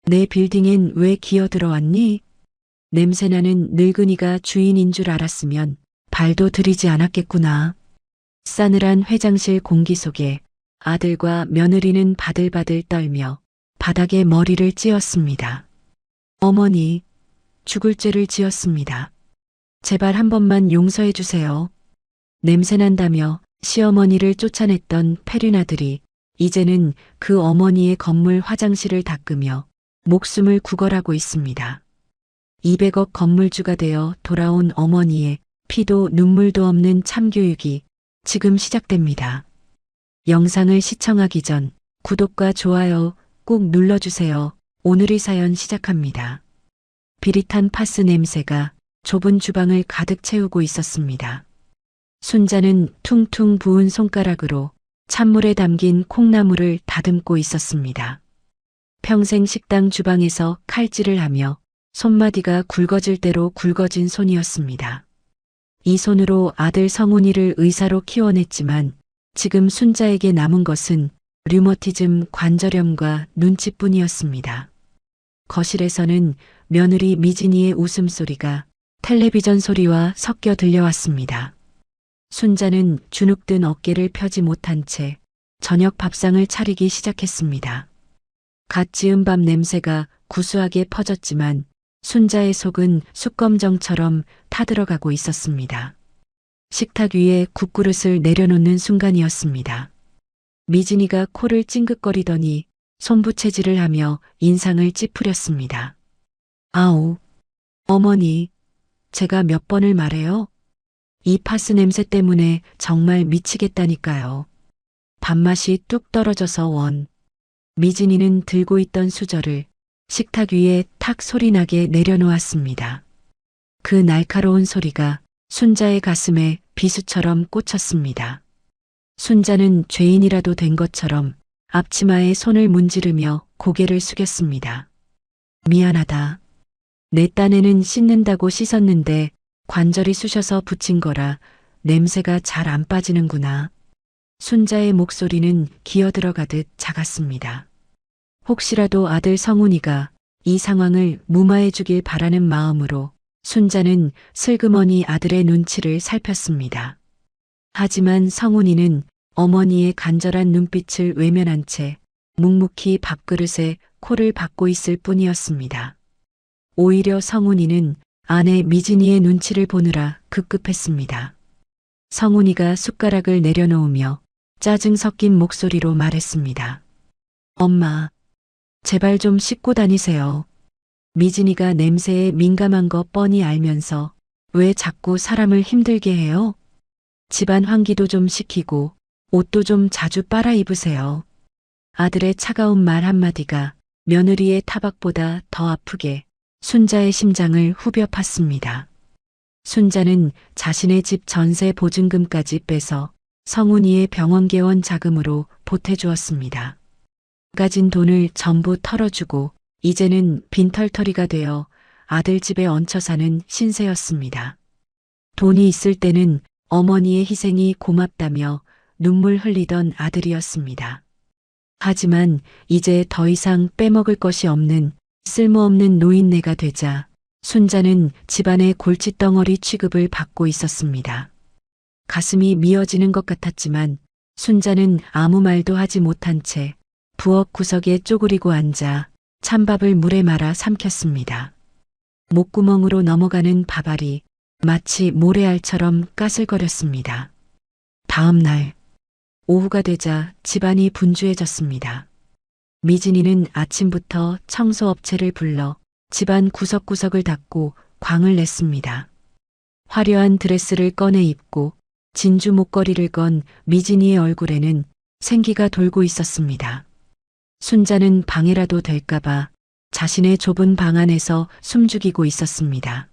내 빌딩엔 왜 기어들어왔니? 냄새나는 늙은이가 주인인 줄 알았으면 발도 들이지 않았겠구나. 싸늘한 회장실 공기 속에 아들과 며느리는 바들바들 떨며 바닥에 머리를 찧었습니다. 어머니, 죽을 죄를 지었습니다. 제발 한 번만 용서해 주세요. 냄새난다며 시어머니를 쫓아냈던 페륜아들이 이제는 그 어머니의 건물 화장실을 닦으며 목숨을 구걸하고 있습니다. 200억 건물주가 되어 돌아온 어머니의 피도 눈물도 없는 참교육이 지금 시작됩니다. 영상을 시청하기 전 구독과 좋아요 꼭 눌러주세요. 오늘의 사연 시작합니다. 비릿한 파스 냄새가 좁은 주방을 가득 채우고 있었습니다. 순자는 퉁퉁 부은 손가락으로 찬물에 담긴 콩나물을 다듬고 있었습니다. 평생 식당 주방에서 칼질을 하며 손마디가 굵어질 대로 굵어진 손이었습니다. 이 손으로 아들 성훈이를 의사로 키워냈지만 지금 순자에게 남은 것은 류머티즘 관절염과 눈치뿐이었습니다. 거실에서는 며느리 미진이의 웃음소리가 텔레비전 소리와 섞여 들려왔습니다. 순자는 주눅든 어깨를 펴지 못한 채 저녁 밥상을 차리기 시작했습니다. 갓 지은 밥 냄새가 구수하게 퍼졌지만 순자의 속은 숯검정처럼 타들어가고 있었습니다. 식탁 위에 국그릇을 내려놓는 순간이었습니다. 미진이가 코를 찡긋거리더니 손부채질을 하며 인상을 찌푸렸습니다. 아우, 어머니, 제가 몇 번을 말해요? 이 파스 냄새 때문에 정말 미치겠다니까요. 밥맛이 뚝 떨어져서 원. 미진이는 들고 있던 수저를 식탁 위에 탁 소리나게 내려놓았습니다. 그 날카로운 소리가 순자의 가슴에 비수처럼 꽂혔습니다. 순자는 죄인이라도 된 것처럼 앞치마에 손을 문지르며 고개를 숙였습니다. 미안하다. 내 딴에는 씻는다고 씻었는데 관절이 쑤셔서 붙인 거라 냄새가 잘 안 빠지는구나. 순자의 목소리는 기어들어가듯 작았습니다. 혹시라도 아들 성훈이가 이 상황을 무마해 주길 바라는 마음으로 순자는 슬그머니 아들의 눈치를 살폈습니다. 하지만 성훈이는 어머니의 간절한 눈빛을 외면한 채 묵묵히 밥그릇에 코를 박고 있을 뿐이었습니다. 오히려 성훈이는 아내 미진이의 눈치를 보느라 급급했습니다. 성훈이가 숟가락을 내려놓으며 짜증 섞인 목소리로 말했습니다. 엄마, 제발 좀 씻고 다니세요. 미진이가 냄새에 민감한 거 뻔히 알면서 왜 자꾸 사람을 힘들게 해요? 집안 환기도 좀 시키고 옷도 좀 자주 빨아 입으세요. 아들의 차가운 말 한마디가 며느리의 타박보다 더 아프게 순자의 심장을 후벼 팠습니다. 순자는 자신의 집 전세 보증금까지 빼서 성훈이의 병원 개원 자금으로 보태주었습니다. 가진 돈을 전부 털어주고 이제는 빈털터리가 되어 아들 집에 얹혀 사는 신세였습니다. 돈이 있을 때는 어머니의 희생이 고맙다며 눈물 흘리던 아들이었습니다. 하지만 이제 더 이상 빼먹을 것이 없는 쓸모없는 노인네가 되자 순자는 집안의 골칫덩어리 취급을 받고 있었습니다. 가슴이 미어지는 것 같았지만 순자는 아무 말도 하지 못한 채 부엌 구석에 쪼그리고 앉아 찬밥을 물에 말아 삼켰습니다. 목구멍으로 넘어가는 밥알이 마치 모래알처럼 까슬거렸습니다. 다음 날 오후가 되자 집안이 분주해졌습니다. 미진이는 아침부터 청소업체를 불러 집안 구석구석을 닦고 광을 냈습니다. 화려한 드레스를 꺼내 입고 진주 목걸이를 건 미진이의 얼굴에는 생기가 돌고 있었습니다. 순자는 방해라도 될까봐 자신의 좁은 방 안에서 숨죽이고 있었습니다.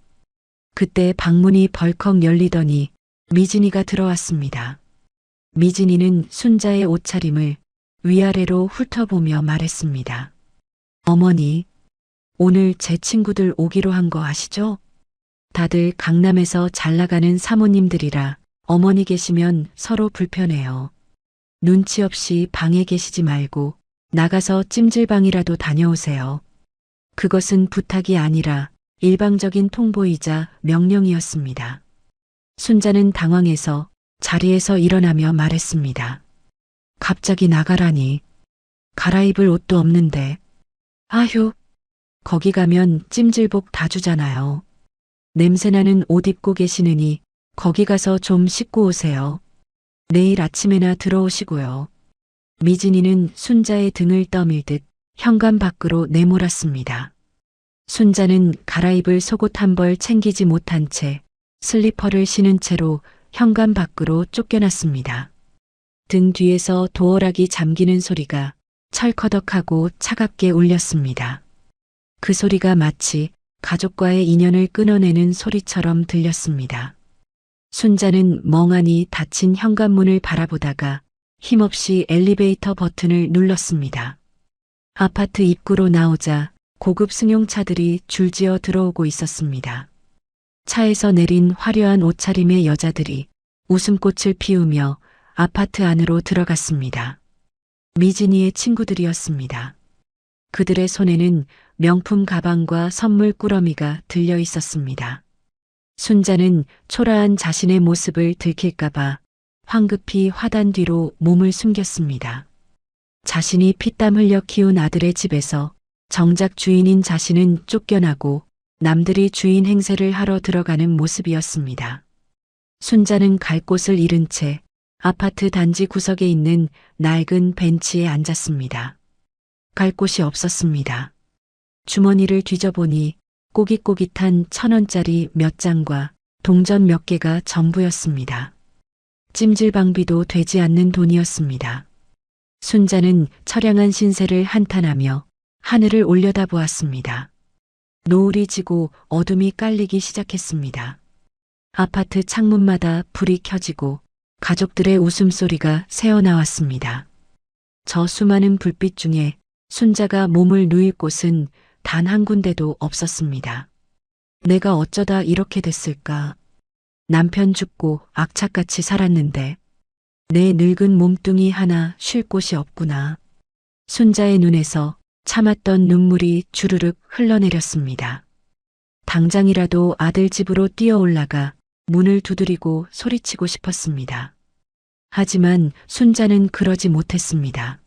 그때 방문이 벌컥 열리더니 미진이가 들어왔습니다. 미진이는 순자의 옷차림을 위아래로 훑어보며 말했습니다. 어머니, 오늘 제 친구들 오기로 한 거 아시죠? 다들 강남에서 잘 나가는 사모님들이라 어머니 계시면 서로 불편해요. 눈치 없이 방에 계시지 말고 나가서 찜질방이라도 다녀오세요. 그것은 부탁이 아니라 일방적인 통보이자 명령이었습니다. 순자는 당황해서 자리에서 일어나며 말했습니다. 갑자기 나가라니. 갈아입을 옷도 없는데. 아휴, 거기 가면 찜질복 다 주잖아요. 냄새나는 옷 입고 계시느니 거기 가서 좀 씻고 오세요. 내일 아침에나 들어오시고요. 미진이는 순자의 등을 떠밀듯 현관 밖으로 내몰았습니다. 순자는 갈아입을 속옷 한 벌 챙기지 못한 채 슬리퍼를 신은 채로 현관 밖으로 쫓겨났습니다. 등 뒤에서 도어락이 잠기는 소리가 철커덕하고 차갑게 울렸습니다. 그 소리가 마치 가족과의 인연을 끊어내는 소리처럼 들렸습니다. 순자는 멍하니 닫힌 현관문을 바라보다가 힘없이 엘리베이터 버튼을 눌렀습니다. 아파트 입구로 나오자 고급 승용차들이 줄지어 들어오고 있었습니다. 차에서 내린 화려한 옷차림의 여자들이 웃음꽃을 피우며 아파트 안으로 들어갔습니다. 미진이의 친구들이었습니다. 그들의 손에는 명품 가방과 선물 꾸러미가 들려 있었습니다. 순자는 초라한 자신의 모습을 들킬까봐 황급히 화단 뒤로 몸을 숨겼습니다. 자신이 피땀 흘려 키운 아들의 집에서 정작 주인인 자신은 쫓겨나고 남들이 주인 행세를 하러 들어가는 모습이었습니다. 순자는 갈 곳을 잃은 채 아파트 단지 구석에 있는 낡은 벤치에 앉았습니다. 갈 곳이 없었습니다. 주머니를 뒤져보니 꼬깃꼬깃한 1,000원짜리 몇 장과 동전 몇 개가 전부였습니다. 찜질방비도 되지 않는 돈이었습니다. 순자는 처량한 신세를 한탄하며 하늘을 올려다보았습니다. 노을이 지고 어둠이 깔리기 시작했습니다. 아파트 창문마다 불이 켜지고 가족들의 웃음소리가 새어나왔습니다. 저 수많은 불빛 중에 순자가 몸을 누일 곳은 단 한 군데도 없었습니다. 내가 어쩌다 이렇게 됐을까? 남편 죽고 악착같이 살았는데 내 늙은 몸뚱이 하나 쉴 곳이 없구나. 순자의 눈에서 참았던 눈물이 주르륵 흘러내렸습니다. 당장이라도 아들 집으로 뛰어 올라가 문을 두드리고 소리치고 싶었습니다. 하지만 순자는 그러지 못했습니다.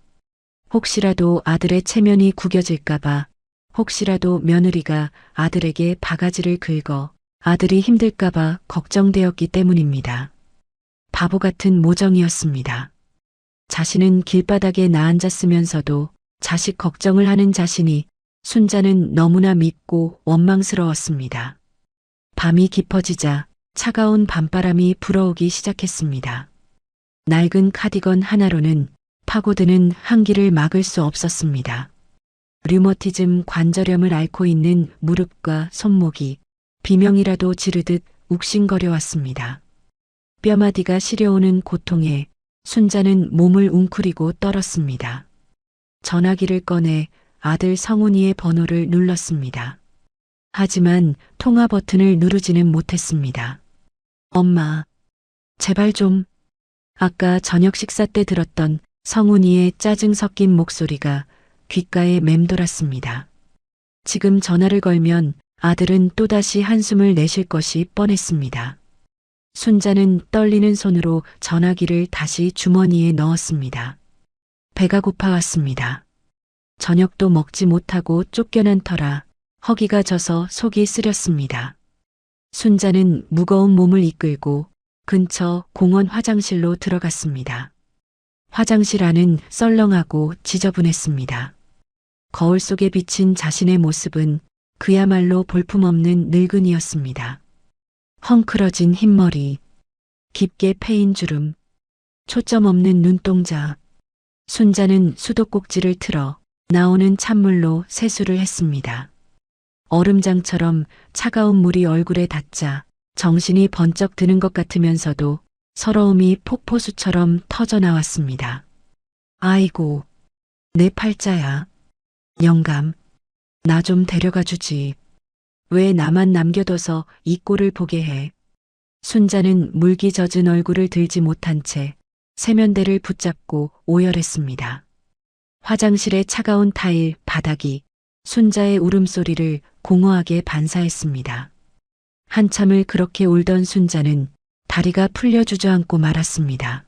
혹시라도 아들의 체면이 구겨질까봐, 혹시라도 며느리가 아들에게 바가지를 긁어 아들이 힘들까봐 걱정되었기 때문입니다. 바보 같은 모정이었습니다. 자신은 길바닥에 나앉았으면서도 자식 걱정을 하는 자신이 순자는 너무나 밉고 원망스러웠습니다. 밤이 깊어지자 차가운 밤바람이 불어오기 시작했습니다. 낡은 카디건 하나로는 파고드는 한기를 막을 수 없었습니다. 류머티즘 관절염을 앓고 있는 무릎과 손목이 비명이라도 지르듯 욱신거려 왔습니다. 뼈마디가 시려오는 고통에 순자는 몸을 웅크리고 떨었습니다. 전화기를 꺼내 아들 성훈이의 번호를 눌렀습니다. 하지만 통화 버튼을 누르지는 못했습니다. 엄마, 제발 좀. 아까 저녁 식사 때 들었던 성훈이의 짜증 섞인 목소리가 귓가에 맴돌았습니다. 지금 전화를 걸면 아들은 또다시 한숨을 내쉴 것이 뻔했습니다. 순자는 떨리는 손으로 전화기를 다시 주머니에 넣었습니다. 배가 고파왔습니다. 저녁도 먹지 못하고 쫓겨난 터라 허기가 져서 속이 쓰렸습니다. 순자는 무거운 몸을 이끌고 근처 공원 화장실로 들어갔습니다. 화장실 안은 썰렁하고 지저분했습니다. 거울 속에 비친 자신의 모습은 그야말로 볼품없는 늙은이였습니다. 헝클어진 흰머리, 깊게 패인 주름, 초점 없는 눈동자. 순자는 수도꼭지를 틀어 나오는 찬물로 세수를 했습니다. 얼음장처럼 차가운 물이 얼굴에 닿자 정신이 번쩍 드는 것 같으면서도 서러움이 폭포수처럼 터져나왔습니다. 아이고, 내 팔자야. 영감, 나 좀 데려가 주지. 왜 나만 남겨둬서 이 꼴을 보게 해. 순자는 물기 젖은 얼굴을 들지 못한 채 세면대를 붙잡고 오열했습니다. 화장실의 차가운 타일 바닥이 순자의 울음소리를 공허하게 반사했습니다. 한참을 그렇게 울던 순자는 다리가 풀려 주저앉고 말았습니다.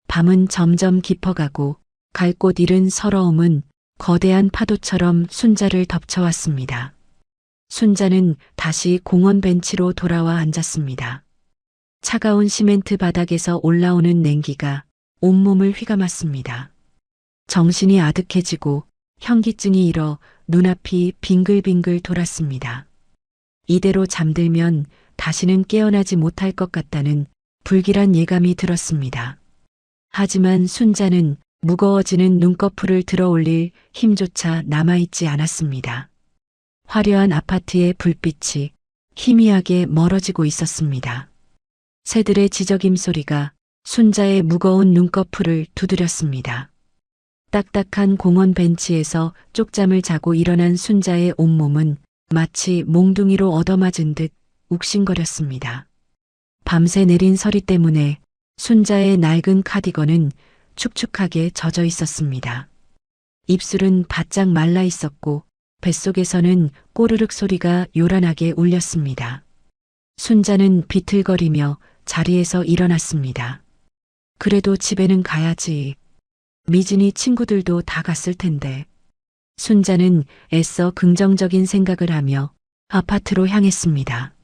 밤은 점점 깊어가고 갈 곳 잃은 서러움은 거대한 파도처럼 순자를 덮쳐왔습니다. 순자는 다시 공원 벤치로 돌아와 앉았습니다. 차가운 시멘트 바닥에서 올라오는 냉기가 온몸을 휘감았습니다. 정신이 아득해지고 현기증이 일어 눈앞이 빙글빙글 돌았습니다. 이대로 잠들면 다시는 깨어나지 못할 것 같다는 불길한 예감이 들었습니다. 하지만 순자는 무거워지는 눈꺼풀을 들어 올릴 힘조차 남아있지 않았습니다. 화려한 아파트의 불빛이 희미하게 멀어지고 있었습니다. 새들의 지저귐 소리가 순자의 무거운 눈꺼풀을 두드렸습니다. 딱딱한 공원 벤치에서 쪽잠을 자고 일어난 순자의 온몸은 마치 몽둥이로 얻어맞은 듯 욱신거렸습니다. 밤새 내린 서리 때문에 순자의 낡은 카디건은 축축하게 젖어 있었습니다. 입술은 바짝 말라 있었고 뱃속에서는 꼬르륵 소리가 요란하게 울렸습니다. 순자는 비틀거리며 자리에서 일어났습니다. 그래도 집에는 가야지. 미진이 친구들도 다 갔을 텐데. 순자는 애써 긍정적인 생각을 하며 아파트로 향했습니다.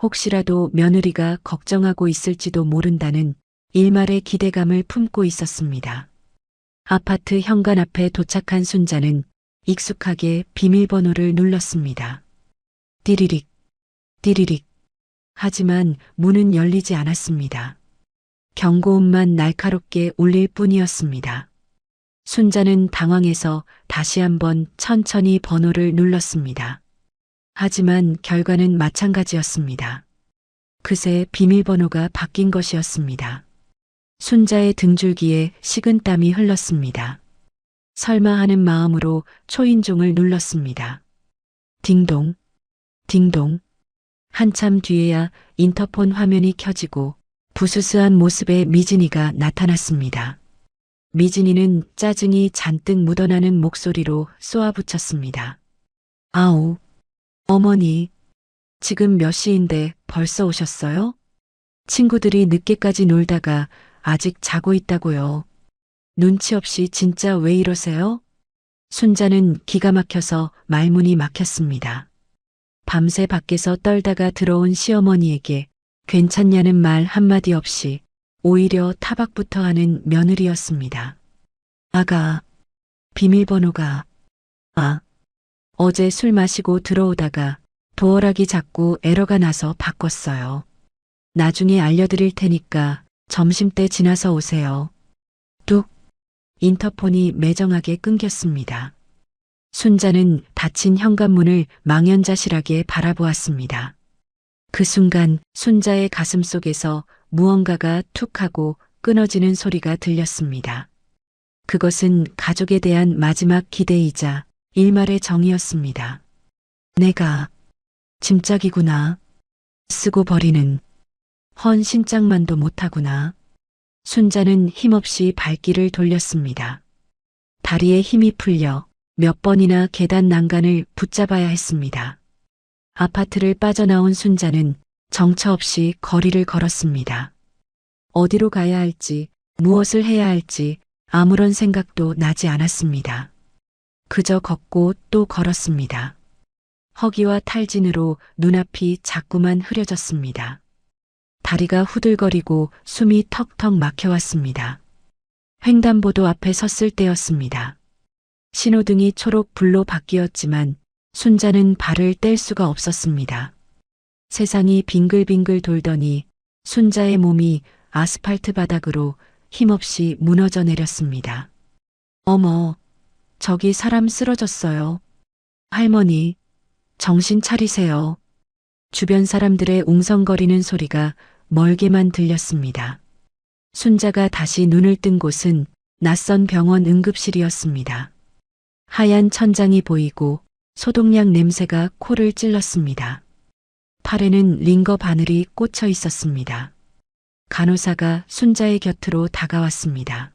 혹시라도 며느리가 걱정하고 있을지도 모른다는 일말의 기대감을 품고 있었습니다. 아파트 현관 앞에 도착한 순자는 익숙하게 비밀번호를 눌렀습니다. 띠리릭, 띠리릭. 하지만 문은 열리지 않았습니다. 경고음만 날카롭게 울릴 뿐이었습니다. 순자는 당황해서 다시 한번 천천히 번호를 눌렀습니다. 하지만 결과는 마찬가지였습니다. 그새 비밀번호가 바뀐 것이었습니다. 순자의 등줄기에 식은땀이 흘렀습니다. 설마 하는 마음으로 초인종을 눌렀습니다. 딩동, 딩동. 한참 뒤에야 인터폰 화면이 켜지고 부스스한 모습의 미진이가 나타났습니다. 미진이는 짜증이 잔뜩 묻어나는 목소리로 쏘아붙였습니다. 아우, 어머니, 지금 몇 시인데 벌써 오셨어요? 친구들이 늦게까지 놀다가 아직 자고 있다고요. 눈치 없이 진짜 왜 이러세요? 순자는 기가 막혀서 말문이 막혔습니다. 밤새 밖에서 떨다가 들어온 시어머니에게 괜찮냐는 말 한마디 없이 오히려 타박부터 하는 며느리였습니다. 아가, 비밀번호가, 어제 술 마시고 들어오다가 도어락이 자꾸 에러가 나서 바꿨어요. 나중에 알려드릴 테니까 점심때 지나서 오세요. 뚝, 인터폰이 매정하게 끊겼습니다. 순자는 닫힌 현관문을 망연자실하게 바라보았습니다. 그 순간 순자의 가슴 속에서 무언가가 툭 하고 끊어지는 소리가 들렸습니다. 그것은 가족에 대한 마지막 기대이자 일말의 정이었습니다. 내가 짐짝이구나. 쓰고 버리는 헌 신짝만도 못하구나. 순자는 힘없이 발길을 돌렸습니다. 다리에 힘이 풀려 몇 번이나 계단 난간을 붙잡아야 했습니다. 아파트를 빠져나온 순자는 정처 없이 거리를 걸었습니다. 어디로 가야 할지, 무엇을 해야 할지 아무런 생각도 나지 않았습니다. 그저 걷고 또 걸었습니다. 허기와 탈진으로 눈앞이 자꾸만 흐려졌습니다. 다리가 후들거리고 숨이 턱턱 막혀왔습니다. 횡단보도 앞에 섰을 때였습니다. 신호등이 초록 불로 바뀌었지만 순자는 발을 뗄 수가 없었습니다. 세상이 빙글빙글 돌더니 순자의 몸이 아스팔트 바닥으로 힘없이 무너져 내렸습니다. 어머, 저기 사람 쓰러졌어요. 할머니, 정신 차리세요. 주변 사람들의 웅성거리는 소리가 멀게만 들렸습니다. 순자가 다시 눈을 뜬 곳은 낯선 병원 응급실이었습니다. 하얀 천장이 보이고 소독약 냄새가 코를 찔렀습니다. 팔에는 링거 바늘이 꽂혀 있었습니다. 간호사가 순자의 곁으로 다가왔습니다.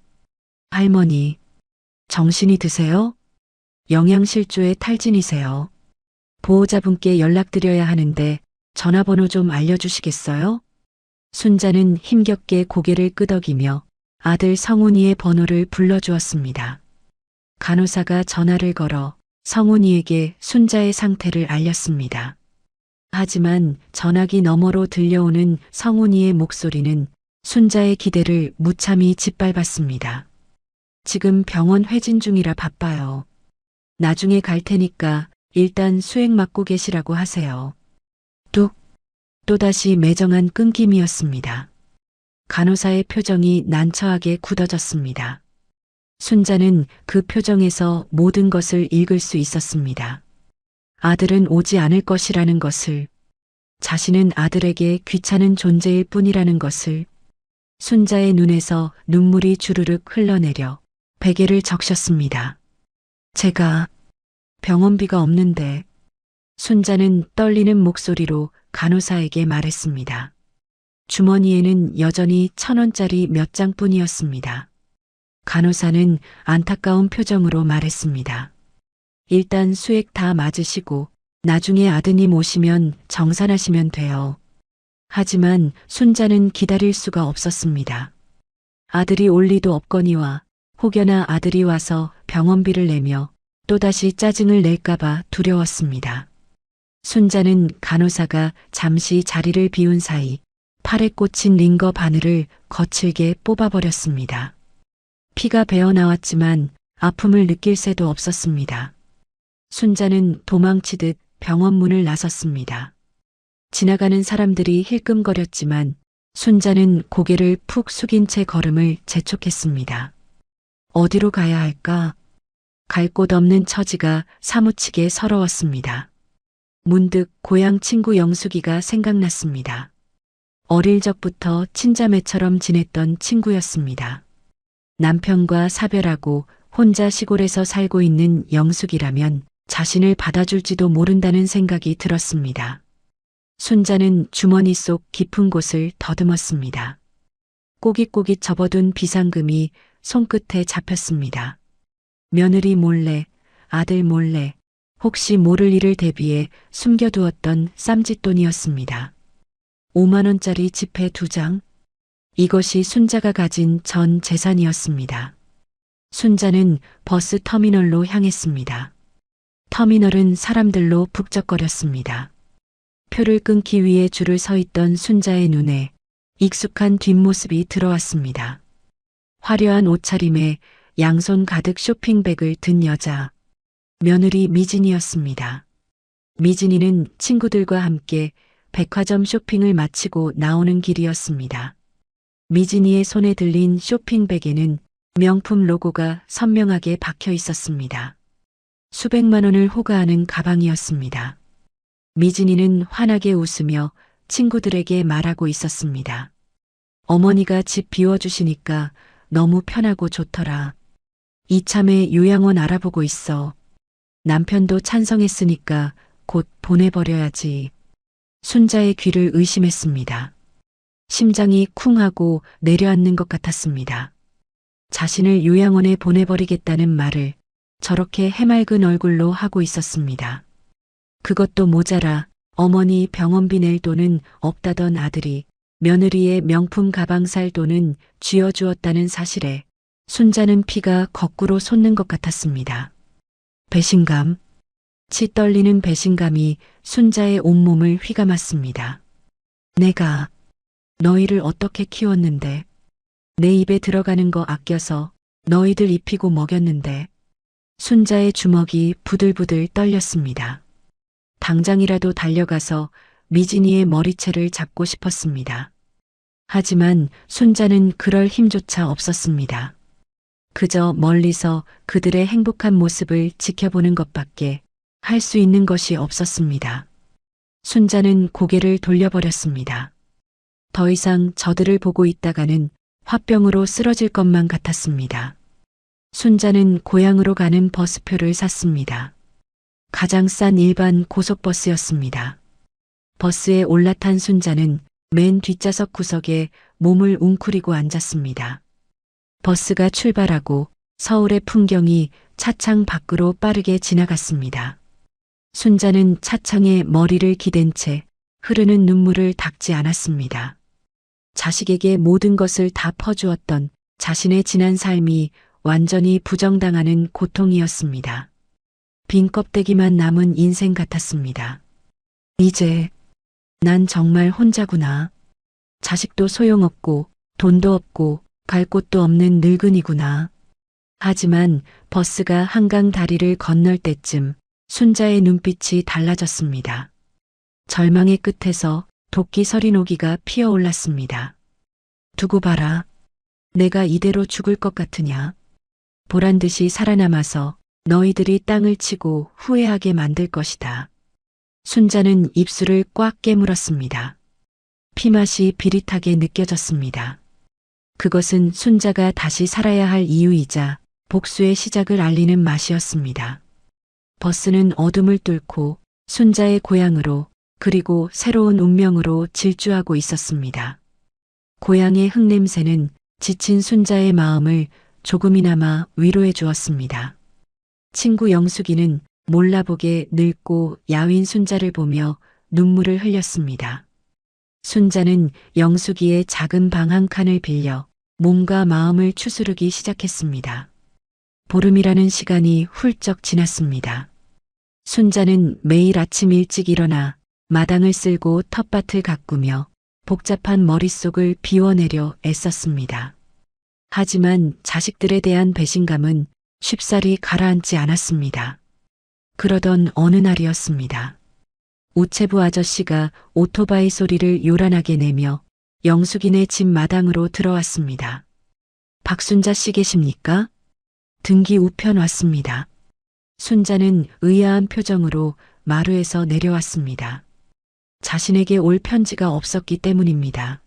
할머니, 정신이 드세요? 영양실조의 탈진이세요. 보호자분께 연락드려야 하는데 전화번호 좀 알려주시겠어요? 순자는 힘겹게 고개를 끄덕이며 아들 성훈이의 번호를 불러주었습니다. 간호사가 전화를 걸어 성훈이에게 순자의 상태를 알렸습니다. 하지만 전화기 너머로 들려오는 성훈이의 목소리는 순자의 기대를 무참히 짓밟았습니다. 지금 병원 회진 중이라 바빠요. 나중에 갈 테니까 일단 수액 맞고 계시라고 하세요. 또다시 매정한 끊김이었습니다. 간호사의 표정이 난처하게 굳어졌습니다. 순자는 그 표정에서 모든 것을 읽을 수 있었습니다. 아들은 오지 않을 것이라는 것을, 자신은 아들에게 귀찮은 존재일 뿐이라는 것을. 순자의 눈에서 눈물이 주르륵 흘러내려 베개를 적셨습니다. 제가 병원비가 없는데. 순자는 떨리는 목소리로 간호사에게 말했습니다. 주머니에는 여전히 1,000원짜리 몇 장뿐이었습니다. 간호사는 안타까운 표정으로 말했습니다. 일단 수액 다 맞으시고 나중에 아드님 오시면 정산하시면 돼요. 하지만 순자는 기다릴 수가 없었습니다. 아들이 올 리도 없거니와 혹여나 아들이 와서 병원비를 내며 또다시 짜증을 낼까봐 두려웠습니다. 순자는 간호사가 잠시 자리를 비운 사이 팔에 꽂힌 링거 바늘을 거칠게 뽑아버렸습니다. 피가 배어나왔지만 아픔을 느낄 새도 없었습니다. 순자는 도망치듯 병원 문을 나섰습니다. 지나가는 사람들이 힐끔거렸지만 순자는 고개를 푹 숙인 채 걸음을 재촉했습니다. 어디로 가야 할까? 갈 곳 없는 처지가 사무치게 서러웠습니다. 문득 고향 친구 영숙이가 생각났습니다. 어릴 적부터 친자매처럼 지냈던 친구였습니다. 남편과 사별하고 혼자 시골에서 살고 있는 영숙이라면 자신을 받아줄지도 모른다는 생각이 들었습니다. 순자는 주머니 속 깊은 곳을 더듬었습니다. 꼬깃꼬깃 접어둔 비상금이 손끝에 잡혔습니다. 며느리 몰래, 아들 몰래, 혹시 모를 일을 대비해 숨겨두었던 쌈짓돈이었습니다. 5만 원짜리 지폐 2장. 이것이 순자가 가진 전 재산이었습니다. 순자는 버스 터미널로 향했습니다. 터미널은 사람들로 북적거렸습니다. 표를 끊기 위해 줄을 서 있던 순자의 눈에 익숙한 뒷모습이 들어왔습니다. 화려한 옷차림에 양손 가득 쇼핑백을 든 여자. 며느리 미진이었습니다. 미진이는 친구들과 함께 백화점 쇼핑을 마치고 나오는 길이었습니다. 미진이의 손에 들린 쇼핑백에는 명품 로고가 선명하게 박혀 있었습니다. 수백만 원을 호가하는 가방이었습니다. 미진이는 환하게 웃으며 친구들에게 말하고 있었습니다. 어머니가 집 비워주시니까 너무 편하고 좋더라. 이참에 요양원 알아보고 있어. 남편도 찬성했으니까 곧 보내버려야지. 순자의 귀를 의심했습니다. 심장이 쿵하고 내려앉는 것 같았습니다. 자신을 요양원에 보내버리겠다는 말을 저렇게 해맑은 얼굴로 하고 있었습니다. 그것도 모자라 어머니 병원비 낼 돈은 없다던 아들이 며느리의 명품 가방 살 돈은 쥐어주었다는 사실에 순자는 피가 거꾸로 솟는 것 같았습니다. 배신감, 치 떨리는 배신감이 순자의 온몸을 휘감았습니다. 내가 너희를 어떻게 키웠는데, 내 입에 들어가는 거 아껴서 너희들 입히고 먹였는데. 순자의 주먹이 부들부들 떨렸습니다. 당장이라도 달려가서 미진이의 머리채를 잡고 싶었습니다. 하지만 순자는 그럴 힘조차 없었습니다. 그저 멀리서 그들의 행복한 모습을 지켜보는 것밖에 할 수 있는 것이 없었습니다. 순자는 고개를 돌려버렸습니다. 더 이상 저들을 보고 있다가는 화병으로 쓰러질 것만 같았습니다. 순자는 고향으로 가는 버스표를 샀습니다. 가장 싼 일반 고속버스였습니다. 버스에 올라탄 순자는 맨 뒷좌석 구석에 몸을 웅크리고 앉았습니다. 버스가 출발하고 서울의 풍경이 차창 밖으로 빠르게 지나갔습니다. 순자는 차창에 머리를 기댄 채 흐르는 눈물을 닦지 않았습니다. 자식에게 모든 것을 다 퍼주었던 자신의 지난 삶이 완전히 부정당하는 고통이었습니다. 빈 껍데기만 남은 인생 같았습니다. 이제 난 정말 혼자구나. 자식도 소용없고 돈도 없고 갈 곳도 없는 늙은이구나. 하지만 버스가 한강 다리를 건널 때쯤 순자의 눈빛이 달라졌습니다. 절망의 끝에서 도끼 서리노기가 피어올랐습니다. 두고 봐라. 내가 이대로 죽을 것 같으냐. 보란듯이 살아남아서 너희들이 땅을 치고 후회하게 만들 것이다. 순자는 입술을 꽉 깨물었습니다. 피맛이 비릿하게 느껴졌습니다. 그것은 순자가 다시 살아야 할 이유이자 복수의 시작을 알리는 맛이었습니다. 버스는 어둠을 뚫고 순자의 고향으로 그리고 새로운 운명으로 질주하고 있었습니다. 고향의 흙냄새는 지친 순자의 마음을 조금이나마 위로해 주었습니다. 친구 영숙이는 몰라보게 늙고 야윈 순자를 보며 눈물을 흘렸습니다. 순자는 영숙이의 작은 방 한 칸을 빌려 몸과 마음을 추스르기 시작했습니다. 보름이라는 시간이 훌쩍 지났습니다. 순자는 매일 아침 일찍 일어나 마당을 쓸고 텃밭을 가꾸며 복잡한 머릿속을 비워내려 애썼습니다. 하지만 자식들에 대한 배신감은 쉽사리 가라앉지 않았습니다. 그러던 어느 날이었습니다. 우체부 아저씨가 오토바이 소리를 요란하게 내며 영숙이네 집 마당으로 들어왔습니다. 박순자 씨 계십니까? 등기 우편 왔습니다. 순자는 의아한 표정으로 마루에서 내려왔습니다. 자신에게 올 편지가 없었기 때문입니다.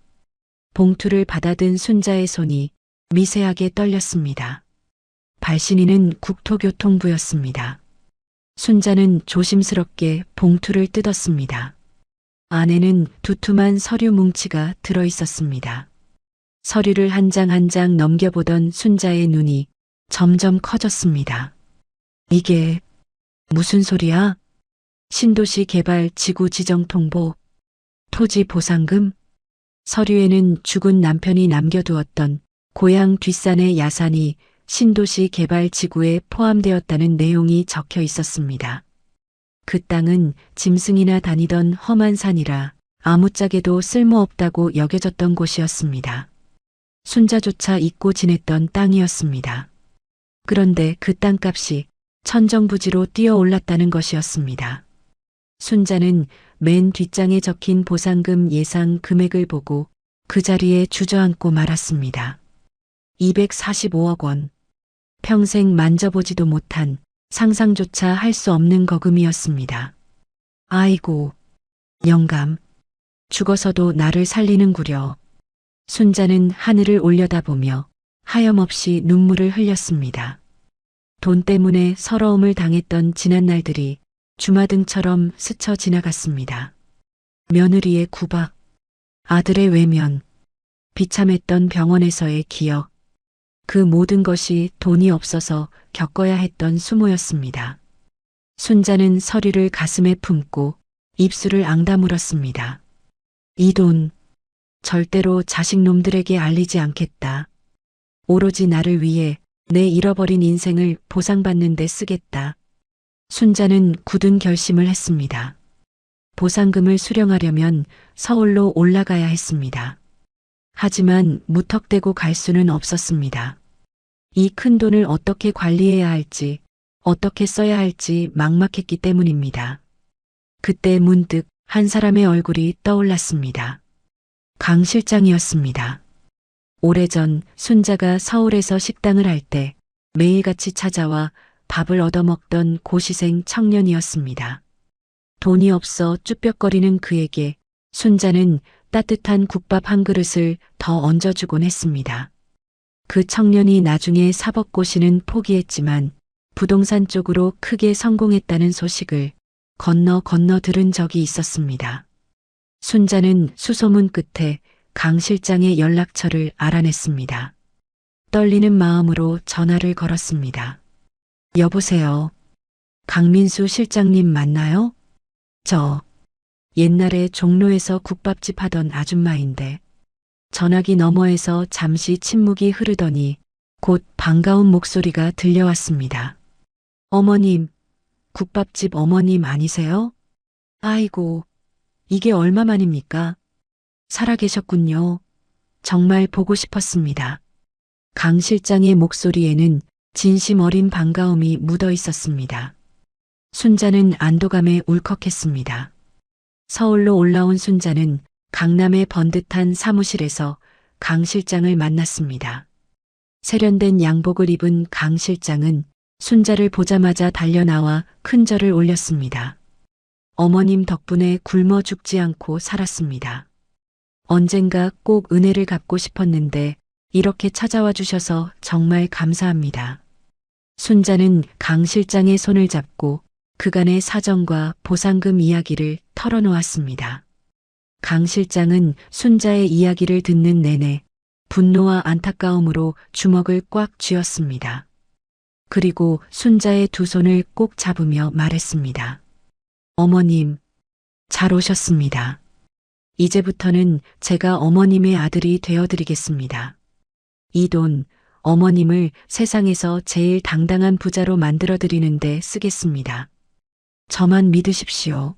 봉투를 받아든 순자의 손이 미세하게 떨렸습니다. 발신인은 국토교통부였습니다. 순자는 조심스럽게 봉투를 뜯었습니다. 안에는 두툼한 서류 뭉치가 들어 있었습니다. 서류를 한 장 한 장 넘겨보던 순자의 눈이 점점 커졌습니다. 이게 무슨 소리야? 신도시 개발 지구 지정 통보, 토지 보상금? 서류에는 죽은 남편이 남겨두었던 고향 뒷산의 야산이 신도시 개발 지구에 포함되었다는 내용이 적혀 있었습니다. 그 땅은 짐승이나 다니던 험한 산이라 아무짝에도 쓸모없다고 여겨졌던 곳이었습니다. 순자조차 잊고 지냈던 땅이었습니다. 그런데 그 땅값이 천정부지로 뛰어올랐다는 것이었습니다. 순자는 맨 뒷장에 적힌 보상금 예상 금액을 보고 그 자리에 주저앉고 말았습니다. 245억 원. 평생 만져보지도 못한 상상조차 할 수 없는 거금이었습니다. 아이고, 영감. 죽어서도 나를 살리는구려. 순자는 하늘을 올려다보며 하염없이 눈물을 흘렸습니다. 돈 때문에 서러움을 당했던 지난 날들이 주마등처럼 스쳐 지나갔습니다. 며느리의 구박, 아들의 외면, 비참했던 병원에서의 기억, 그 모든 것이 돈이 없어서 겪어야 했던 수모였습니다. 순자는 서류를 가슴에 품고 입술을 앙다물었습니다. 이 돈 절대로 자식놈들에게 알리지 않겠다. 오로지 나를 위해 내 잃어버린 인생을 보상받는 데 쓰겠다. 순자는 굳은 결심을 했습니다. 보상금을 수령하려면 서울로 올라가야 했습니다. 하지만 무턱대고 갈 수는 없었습니다. 이 큰 돈을 어떻게 관리해야 할지, 어떻게 써야 할지 막막했기 때문입니다. 그때 문득 한 사람의 얼굴이 떠올랐습니다. 강 실장이었습니다. 오래전 순자가 서울에서 식당을 할 때 매일같이 찾아와 밥을 얻어먹던 고시생 청년이었습니다. 돈이 없어 쭈뼛거리는 그에게 순자는 따뜻한 국밥 한 그릇을 더 얹어주곤 했습니다. 그 청년이 나중에 사법고시는 포기했지만 부동산 쪽으로 크게 성공했다는 소식을 건너 들은 적이 있었습니다. 순자는 수소문 끝에 강 실장의 연락처를 알아냈습니다. 떨리는 마음으로 전화를 걸었습니다. 여보세요. 강민수 실장님 맞나요? 저 옛날에 종로에서 국밥집 하던 아줌마인데 전화기 너머에서 잠시 침묵이 흐르더니 곧 반가운 목소리가 들려왔습니다. 어머님, 국밥집 어머님 아니세요? 아이고, 이게 얼마만입니까? 살아계셨군요. 정말 보고 싶었습니다. 강 실장의 목소리에는 진심 어린 반가움이 묻어 있었습니다. 순자는 안도감에 울컥했습니다. 서울로 올라온 순자는 강남의 번듯한 사무실에서 강 실장을 만났습니다. 세련된 양복을 입은 강 실장은 순자를 보자마자 달려나와 큰 절을 올렸습니다. 어머님 덕분에 굶어 죽지 않고 살았습니다. 언젠가 꼭 은혜를 갚고 싶었는데 이렇게 찾아와 주셔서 정말 감사합니다. 순자는 강 실장의 손을 잡고 그간의 사정과 보상금 이야기를 털어놓았습니다. 강 실장은 순자의 이야기를 듣는 내내 분노와 안타까움으로 주먹을 꽉 쥐었습니다. 그리고 순자의 두 손을 꼭 잡으며 말했습니다. 어머님, 잘 오셨습니다. 이제부터는 제가 어머님의 아들이 되어드리겠습니다. 이 돈, 어머님을 세상에서 제일 당당한 부자로 만들어드리는데 쓰겠습니다. 저만 믿으십시오.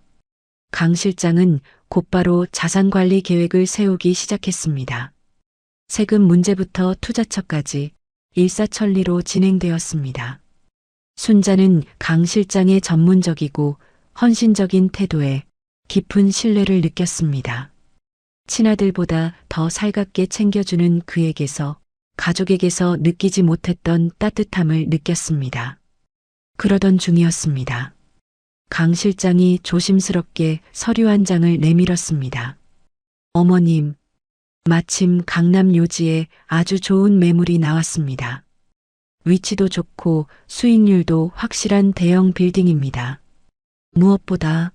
강 실장은 곧바로 자산관리 계획을 세우기 시작했습니다. 세금 문제부터 투자처까지 일사천리로 진행되었습니다. 순자는 강 실장의 전문적이고 헌신적인 태도에 깊은 신뢰를 느꼈습니다. 친아들보다 더 살갑게 챙겨주는 그에게서 가족에게서 느끼지 못했던 따뜻함을 느꼈습니다. 그러던 중이었습니다. 강 실장이 조심스럽게 서류 한 장을 내밀었습니다. 어머님, 마침 강남 요지에 아주 좋은 매물이 나왔습니다. 위치도 좋고 수익률도 확실한 대형 빌딩입니다. 무엇보다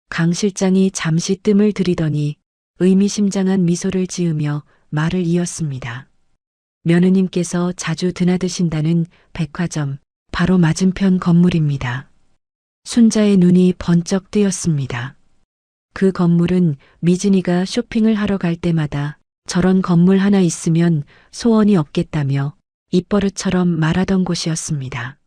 강 실장이 잠시 뜸을 들이더니 의미심장한 미소를 지으며 말을 이었습니다. 며느님께서 자주 드나드신다는 백화점 바로 맞은편 건물입니다. 순자의 눈이 번쩍 뜨였습니다. 그 건물은 미진이가 쇼핑을 하러 갈 때마다 저런 건물 하나 있으면 소원이 없겠다며 입버릇처럼 말하던 곳이었습니다.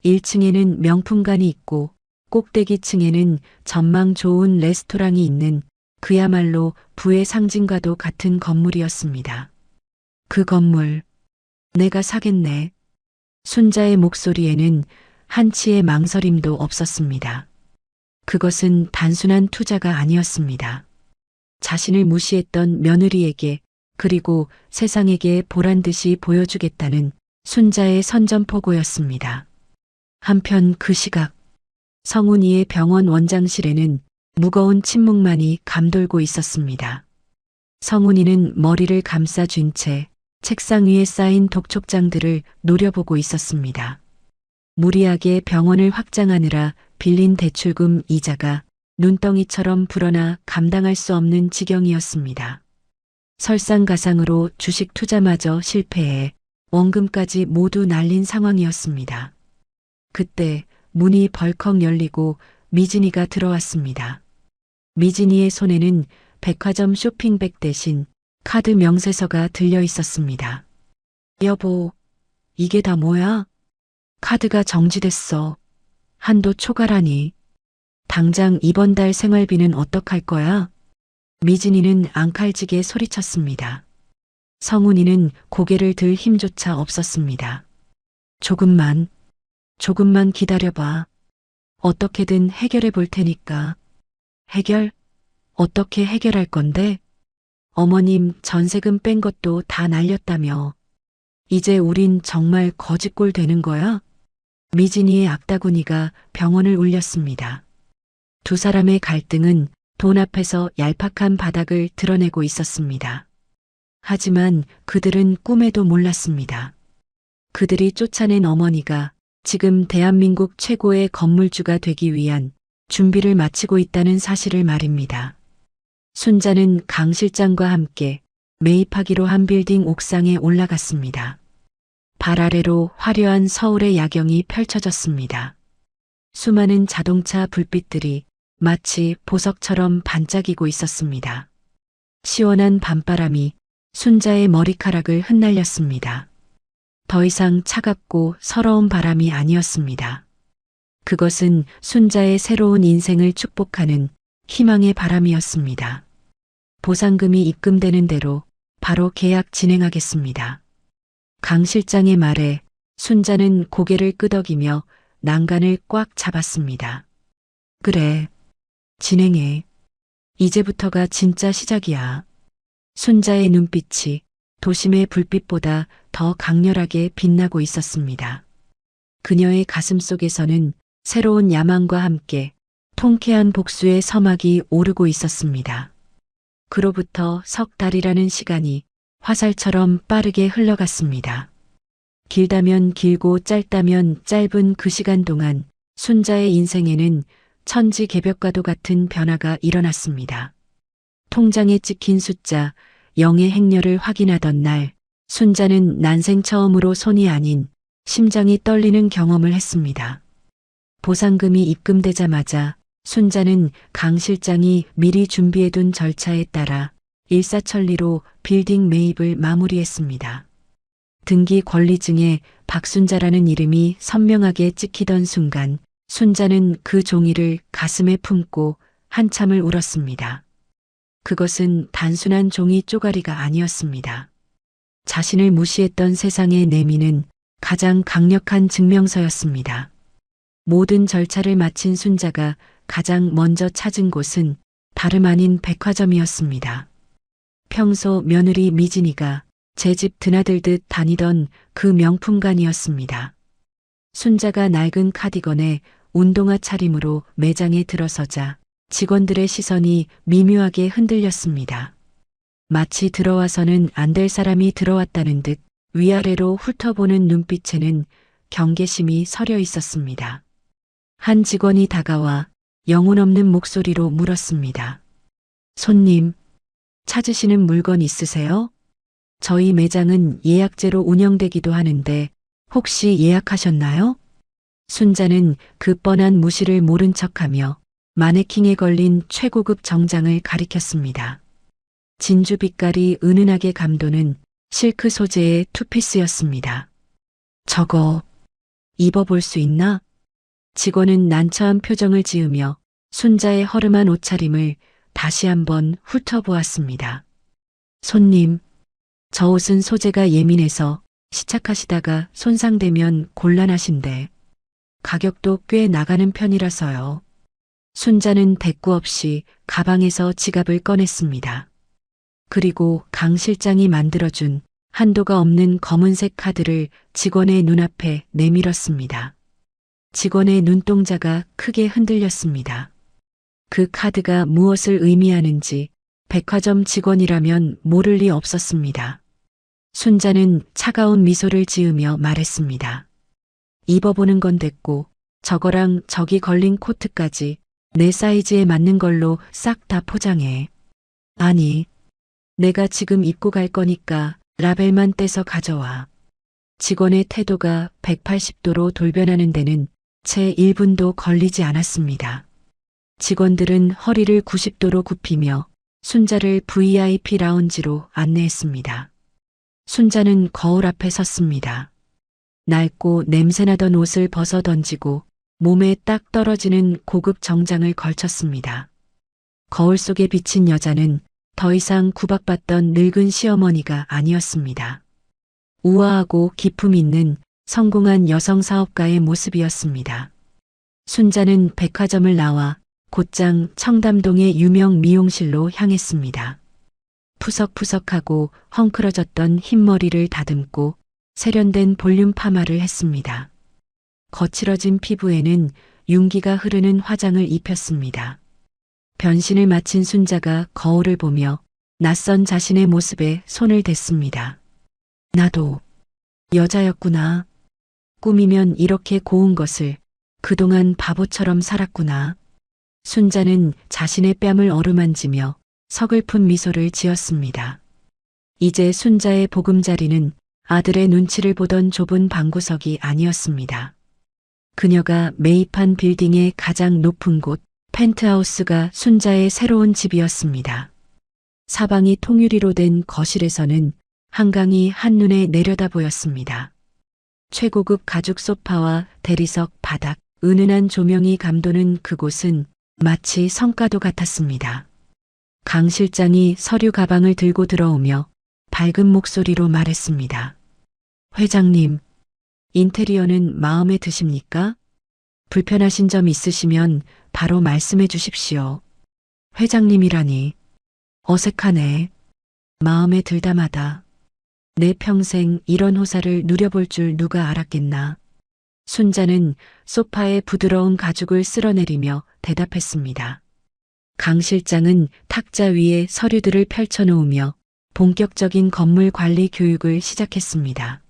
1층에는 명품관이 있고 꼭대기층에는 전망 좋은 레스토랑이 있는 그야말로 부의 상징과도 같은 건물이었습니다. 그 건물, 내가 사겠네. 순자의 목소리에는 한치의 망설임도 없었습니다. 그것은 단순한 투자가 아니었습니다. 자신을 무시했던 며느리에게 그리고 세상에게 보란듯이 보여주겠다는 순자의 선전포고였습니다. 한편 그 시각 성훈이의 병원 원장실에는 무거운 침묵만이 감돌고 있었습니다. 성훈이는 머리를 감싸쥔 채 책상 위에 쌓인 독촉장들을 노려보고 있었습니다. 무리하게 병원을 확장하느라 빌린 대출금 이자가 눈덩이처럼 불어나 감당할 수 없는 지경이었습니다. 설상가상으로 주식 투자마저 실패해 원금까지 모두 날린 상황이었습니다. 그때 문이 벌컥 열리고 미진이가 들어왔습니다. 미진이의 손에는 백화점 쇼핑백 대신 카드 명세서가 들려 있었습니다. 여보, 이게 다 뭐야? 카드가 정지됐어. 한도 초과라니. 당장 이번 달 생활비는 어떡할 거야? 미진이는 앙칼지게 소리쳤습니다. 성훈이는 고개를 들 힘조차 없었습니다. 조금만 기다려봐. 어떻게든 해결해 볼 테니까. 해결? 어떻게 해결할 건데? 어머님 전세금 뺀 것도 다 날렸다며. 이제 우린 정말 거지꼴 되는 거야? 미진이의 악다구니가 병원을 울렸습니다. 두 사람의 갈등은 돈 앞에서 얄팍한 바닥을 드러내고 있었습니다. 하지만 그들은 꿈에도 몰랐습니다. 그들이 쫓아낸 어머니가 지금 대한민국 최고의 건물주가 되기 위한 준비를 마치고 있다는 사실을 말입니다. 순자는 강 실장과 함께 매입하기로 한 빌딩 옥상에 올라갔습니다. 발 아래로 화려한 서울의 야경이 펼쳐졌습니다. 수많은 자동차 불빛들이 마치 보석처럼 반짝이고 있었습니다. 시원한 밤바람이 순자의 머리카락을 흩날렸습니다. 더 이상 차갑고 서러운 바람이 아니었습니다. 그것은 순자의 새로운 인생을 축복하는 희망의 바람이었습니다. 보상금이 입금되는 대로 바로 계약 진행하겠습니다. 강 실장의 말에 순자는 고개를 끄덕이며 난간을 꽉 잡았습니다. 그래, 진행해. 이제부터가 진짜 시작이야. 순자의 눈빛이 도심의 불빛보다 더 강렬하게 빛나고 있었습니다. 그녀의 가슴 속에서는 새로운 야망과 함께 통쾌한 복수의 서막이 오르고 있었습니다. 그로부터 석 달이라는 시간이 화살처럼 빠르게 흘러갔습니다. 길다면 길고 짧다면 짧은 그 시간 동안 순자의 인생에는 천지개벽과도 같은 변화가 일어났습니다. 통장에 찍힌 숫자 0의 행렬을 확인하던 날, 순자는 난생 처음으로 손이 아닌 심장이 떨리는 경험을 했습니다. 보상금이 입금되자마자 순자는 강 실장이 미리 준비해둔 절차에 따라 일사천리로 빌딩 매입을 마무리했습니다. 등기 권리증에 박순자라는 이름이 선명하게 찍히던 순간 순자는 그 종이를 가슴에 품고 한참을 울었습니다. 그것은 단순한 종이 쪼가리가 아니었습니다. 자신을 무시했던 세상에 내미는 가장 강력한 증명서였습니다. 모든 절차를 마친 순자가 가장 먼저 찾은 곳은 다름 아닌 백화점이었습니다. 평소 며느리 미진이가 제 집 드나들듯 다니던 그 명품관이었습니다. 순자가 낡은 카디건에 운동화 차림으로 매장에 들어서자 직원들의 시선이 미묘하게 흔들렸습니다. 마치 들어와서는 안 될 사람이 들어왔다는 듯 위아래로 훑어보는 눈빛에는 경계심이 서려 있었습니다. 한 직원이 다가와 영혼 없는 목소리로 물었습니다. 손님, 찾으시는 물건 있으세요? 저희 매장은 예약제로 운영되기도 하는데 혹시 예약하셨나요? 순자는 그 뻔한 무시를 모른 척하며 마네킹에 걸린 최고급 정장을 가리켰습니다. 진주 빛깔이 은은하게 감도는 실크 소재의 투피스였습니다. 저거 입어볼 수 있나? 직원은 난처한 표정을 지으며 순자의 허름한 옷차림을 다시 한번 훑어보았습니다. 손님, 저 옷은 소재가 예민해서 시착하시다가 손상되면 곤란하신데 가격도 꽤 나가는 편이라서요. 순자는 대꾸 없이 가방에서 지갑을 꺼냈습니다. 그리고 강 실장이 만들어준 한도가 없는 검은색 카드를 직원의 눈앞에 내밀었습니다. 직원의 눈동자가 크게 흔들렸습니다. 그 카드가 무엇을 의미하는지 백화점 직원이라면 모를 리 없었습니다. 순자는 차가운 미소를 지으며 말했습니다. 입어보는 건 됐고 저거랑 저기 걸린 코트까지 내 사이즈에 맞는 걸로 싹 다 포장해. 아니, 내가 지금 입고 갈 거니까 라벨만 떼서 가져와. 직원의 태도가 180도로 돌변하는 데는 채 1분도 걸리지 않았습니다. 직원들은 허리를 90도로 굽히며 순자를 VIP 라운지로 안내했습니다. 순자는 거울 앞에 섰습니다. 낡고 냄새나던 옷을 벗어 던지고 몸에 딱 떨어지는 고급 정장을 걸쳤습니다. 거울 속에 비친 여자는 더 이상 구박받던 늙은 시어머니가 아니었습니다. 우아하고 기품 있는 성공한 여성 사업가의 모습이었습니다. 순자는 백화점을 나와 곧장 청담동의 유명 미용실로 향했습니다. 푸석푸석하고 헝클어졌던 흰머리를 다듬고 세련된 볼륨 파마를 했습니다. 거칠어진 피부에는 윤기가 흐르는 화장을 입혔습니다. 변신을 마친 순자가 거울을 보며 낯선 자신의 모습에 손을 댔습니다. 나도 여자였구나. 꿈이면 이렇게 고운 것을 그동안 바보처럼 살았구나. 순자는 자신의 뺨을 어루만지며 서글픈 미소를 지었습니다. 이제 순자의 보금자리는 아들의 눈치를 보던 좁은 방구석이 아니었습니다. 그녀가 매입한 빌딩의 가장 높은 곳, 펜트하우스가 순자의 새로운 집이었습니다. 사방이 통유리로 된 거실에서는 한강이 한눈에 내려다 보였습니다. 최고급 가죽 소파와 대리석, 바닥, 은은한 조명이 감도는 그곳은 마치 성과도 같았습니다. 강 실장이 서류 가방을 들고 들어오며 밝은 목소리로 말했습니다. 회장님, 인테리어는 마음에 드십니까? 불편하신 점 있으시면 바로 말씀해 주십시오. 회장님이라니. 어색하네. 마음에 들다마다. 내 평생 이런 호사를 누려볼 줄 누가 알았겠나. 순자는 소파에 부드러운 가죽을 쓸어내리며 대답했습니다. 강 실장은 탁자 위에 서류들을 펼쳐놓으며 본격적인 건물 관리 교육을 시작했습니다.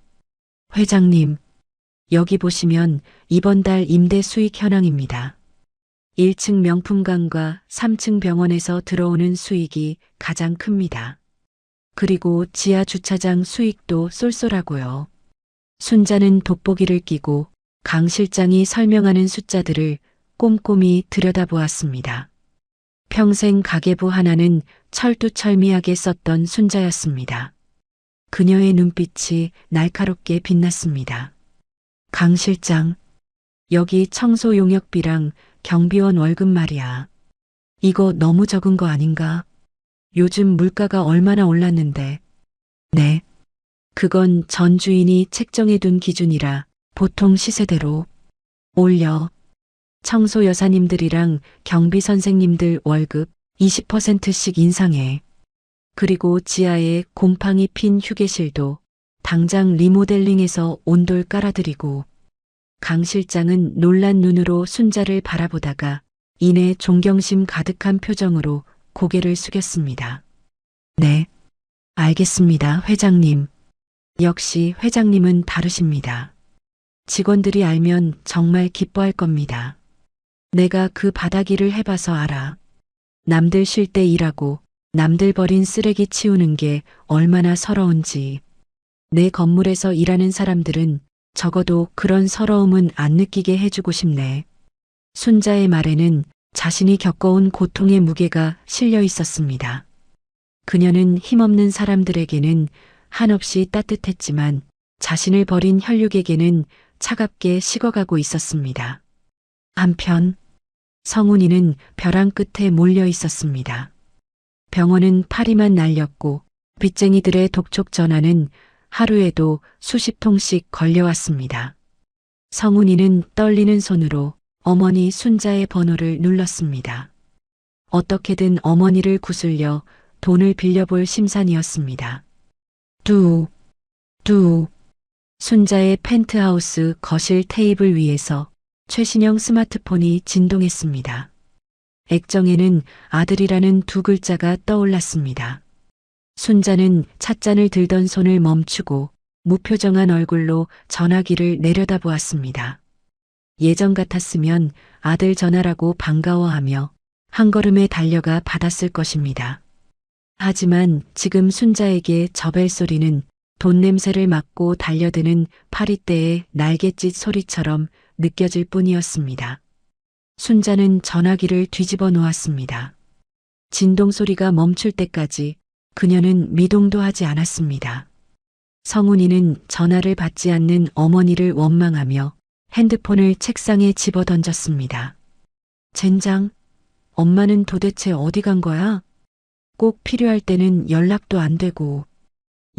회장님, 여기 보시면 이번 달 임대 수익 현황입니다. 1층 명품관과 3층 병원에서 들어오는 수익이 가장 큽니다. 그리고 지하 주차장 수익도 쏠쏠하고요. 순자는 돋보기를 끼고 강 실장이 설명하는 숫자들을 꼼꼼히 들여다보았습니다. 평생 가계부 하나는 철두철미하게 썼던 순자였습니다. 그녀의 눈빛이 날카롭게 빛났습니다. 강 실장, 여기 청소 용역비랑 경비원 월급 말이야. 이거 너무 적은 거 아닌가? 요즘 물가가 얼마나 올랐는데. 네. 그건 전 주인이 책정해둔 기준이라 보통 시세대로 올려. 청소 여사님들이랑 경비 선생님들 월급 20%씩 인상해. 그리고 지하에 곰팡이 핀 휴게실도 당장 리모델링해서 온돌 깔아드리고. 강 실장은 놀란 눈으로 순자를 바라보다가 이내 존경심 가득한 표정으로 고개를 숙였습니다. 네, 알겠습니다, 회장님. 역시 회장님은 다르십니다. 직원들이 알면 정말 기뻐할 겁니다. 내가 그 바닥 일을 해봐서 알아. 남들 쉴 때 일하고 남들 버린 쓰레기 치우는 게 얼마나 서러운지. 내 건물에서 일하는 사람들은 적어도 그런 서러움은 안 느끼게 해주고 싶네. 순자의 말에는 자신이 겪어온 고통의 무게가 실려 있었습니다. 그녀는 힘없는 사람들에게는 한없이 따뜻했지만 자신을 버린 혈육에게는 차갑게 식어가고 있었습니다. 한편 성훈이는 벼랑 끝에 몰려 있었습니다. 병원은 파리만 날렸고 빚쟁이들의 독촉 전화는 하루에도 수십 통씩 걸려왔습니다. 성훈이는 떨리는 손으로 어머니 순자의 번호를 눌렀습니다. 어떻게든 어머니를 구슬려 돈을 빌려볼 심산이었습니다. 두. 순자의 펜트하우스 거실 테이블 위에서 최신형 스마트폰이 진동했습니다. 액정에는 아들이라는 두 글자가 떠올랐습니다. 순자는 찻잔을 들던 손을 멈추고 무표정한 얼굴로 전화기를 내려다보았습니다. 예전 같았으면 아들 전화라고 반가워하며 한 걸음에 달려가 받았을 것입니다. 하지만 지금 순자에게 저 벨소리는 돈 냄새를 맡고 달려드는 파리떼의 날갯짓 소리처럼 느껴질 뿐이었습니다. 순자는 전화기를 뒤집어 놓았습니다. 진동 소리가 멈출 때까지 그녀는 미동도 하지 않았습니다. 성훈이는 전화를 받지 않는 어머니를 원망하며 핸드폰을 책상에 집어 던졌습니다. 젠장, 엄마는 도대체 어디 간 거야? 꼭 필요할 때는 연락도 안 되고.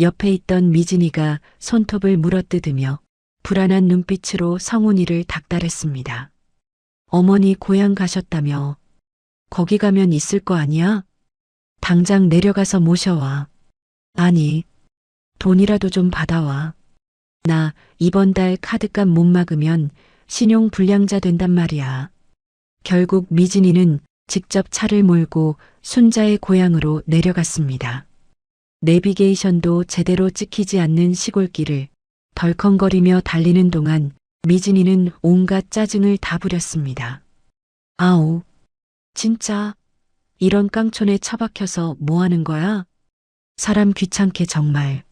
옆에 있던 미진이가 손톱을 물어뜯으며 불안한 눈빛으로 성훈이를 닥달했습니다. 어머니 고향 가셨다며. 거기 가면 있을 거 아니야? 당장 내려가서 모셔와. 아니, 돈이라도 좀 받아와. 나 이번 달 카드값 못 막으면 신용 불량자 된단 말이야. 결국 미진이는 직접 차를 몰고 순자의 고향으로 내려갔습니다. 내비게이션도 제대로 찍히지 않는 시골길을 덜컹거리며 달리는 동안 미진이는 온갖 짜증을 다 부렸습니다. 아우, 진짜 이런 깡촌에 처박혀서 뭐 하는 거야? 사람 귀찮게 정말.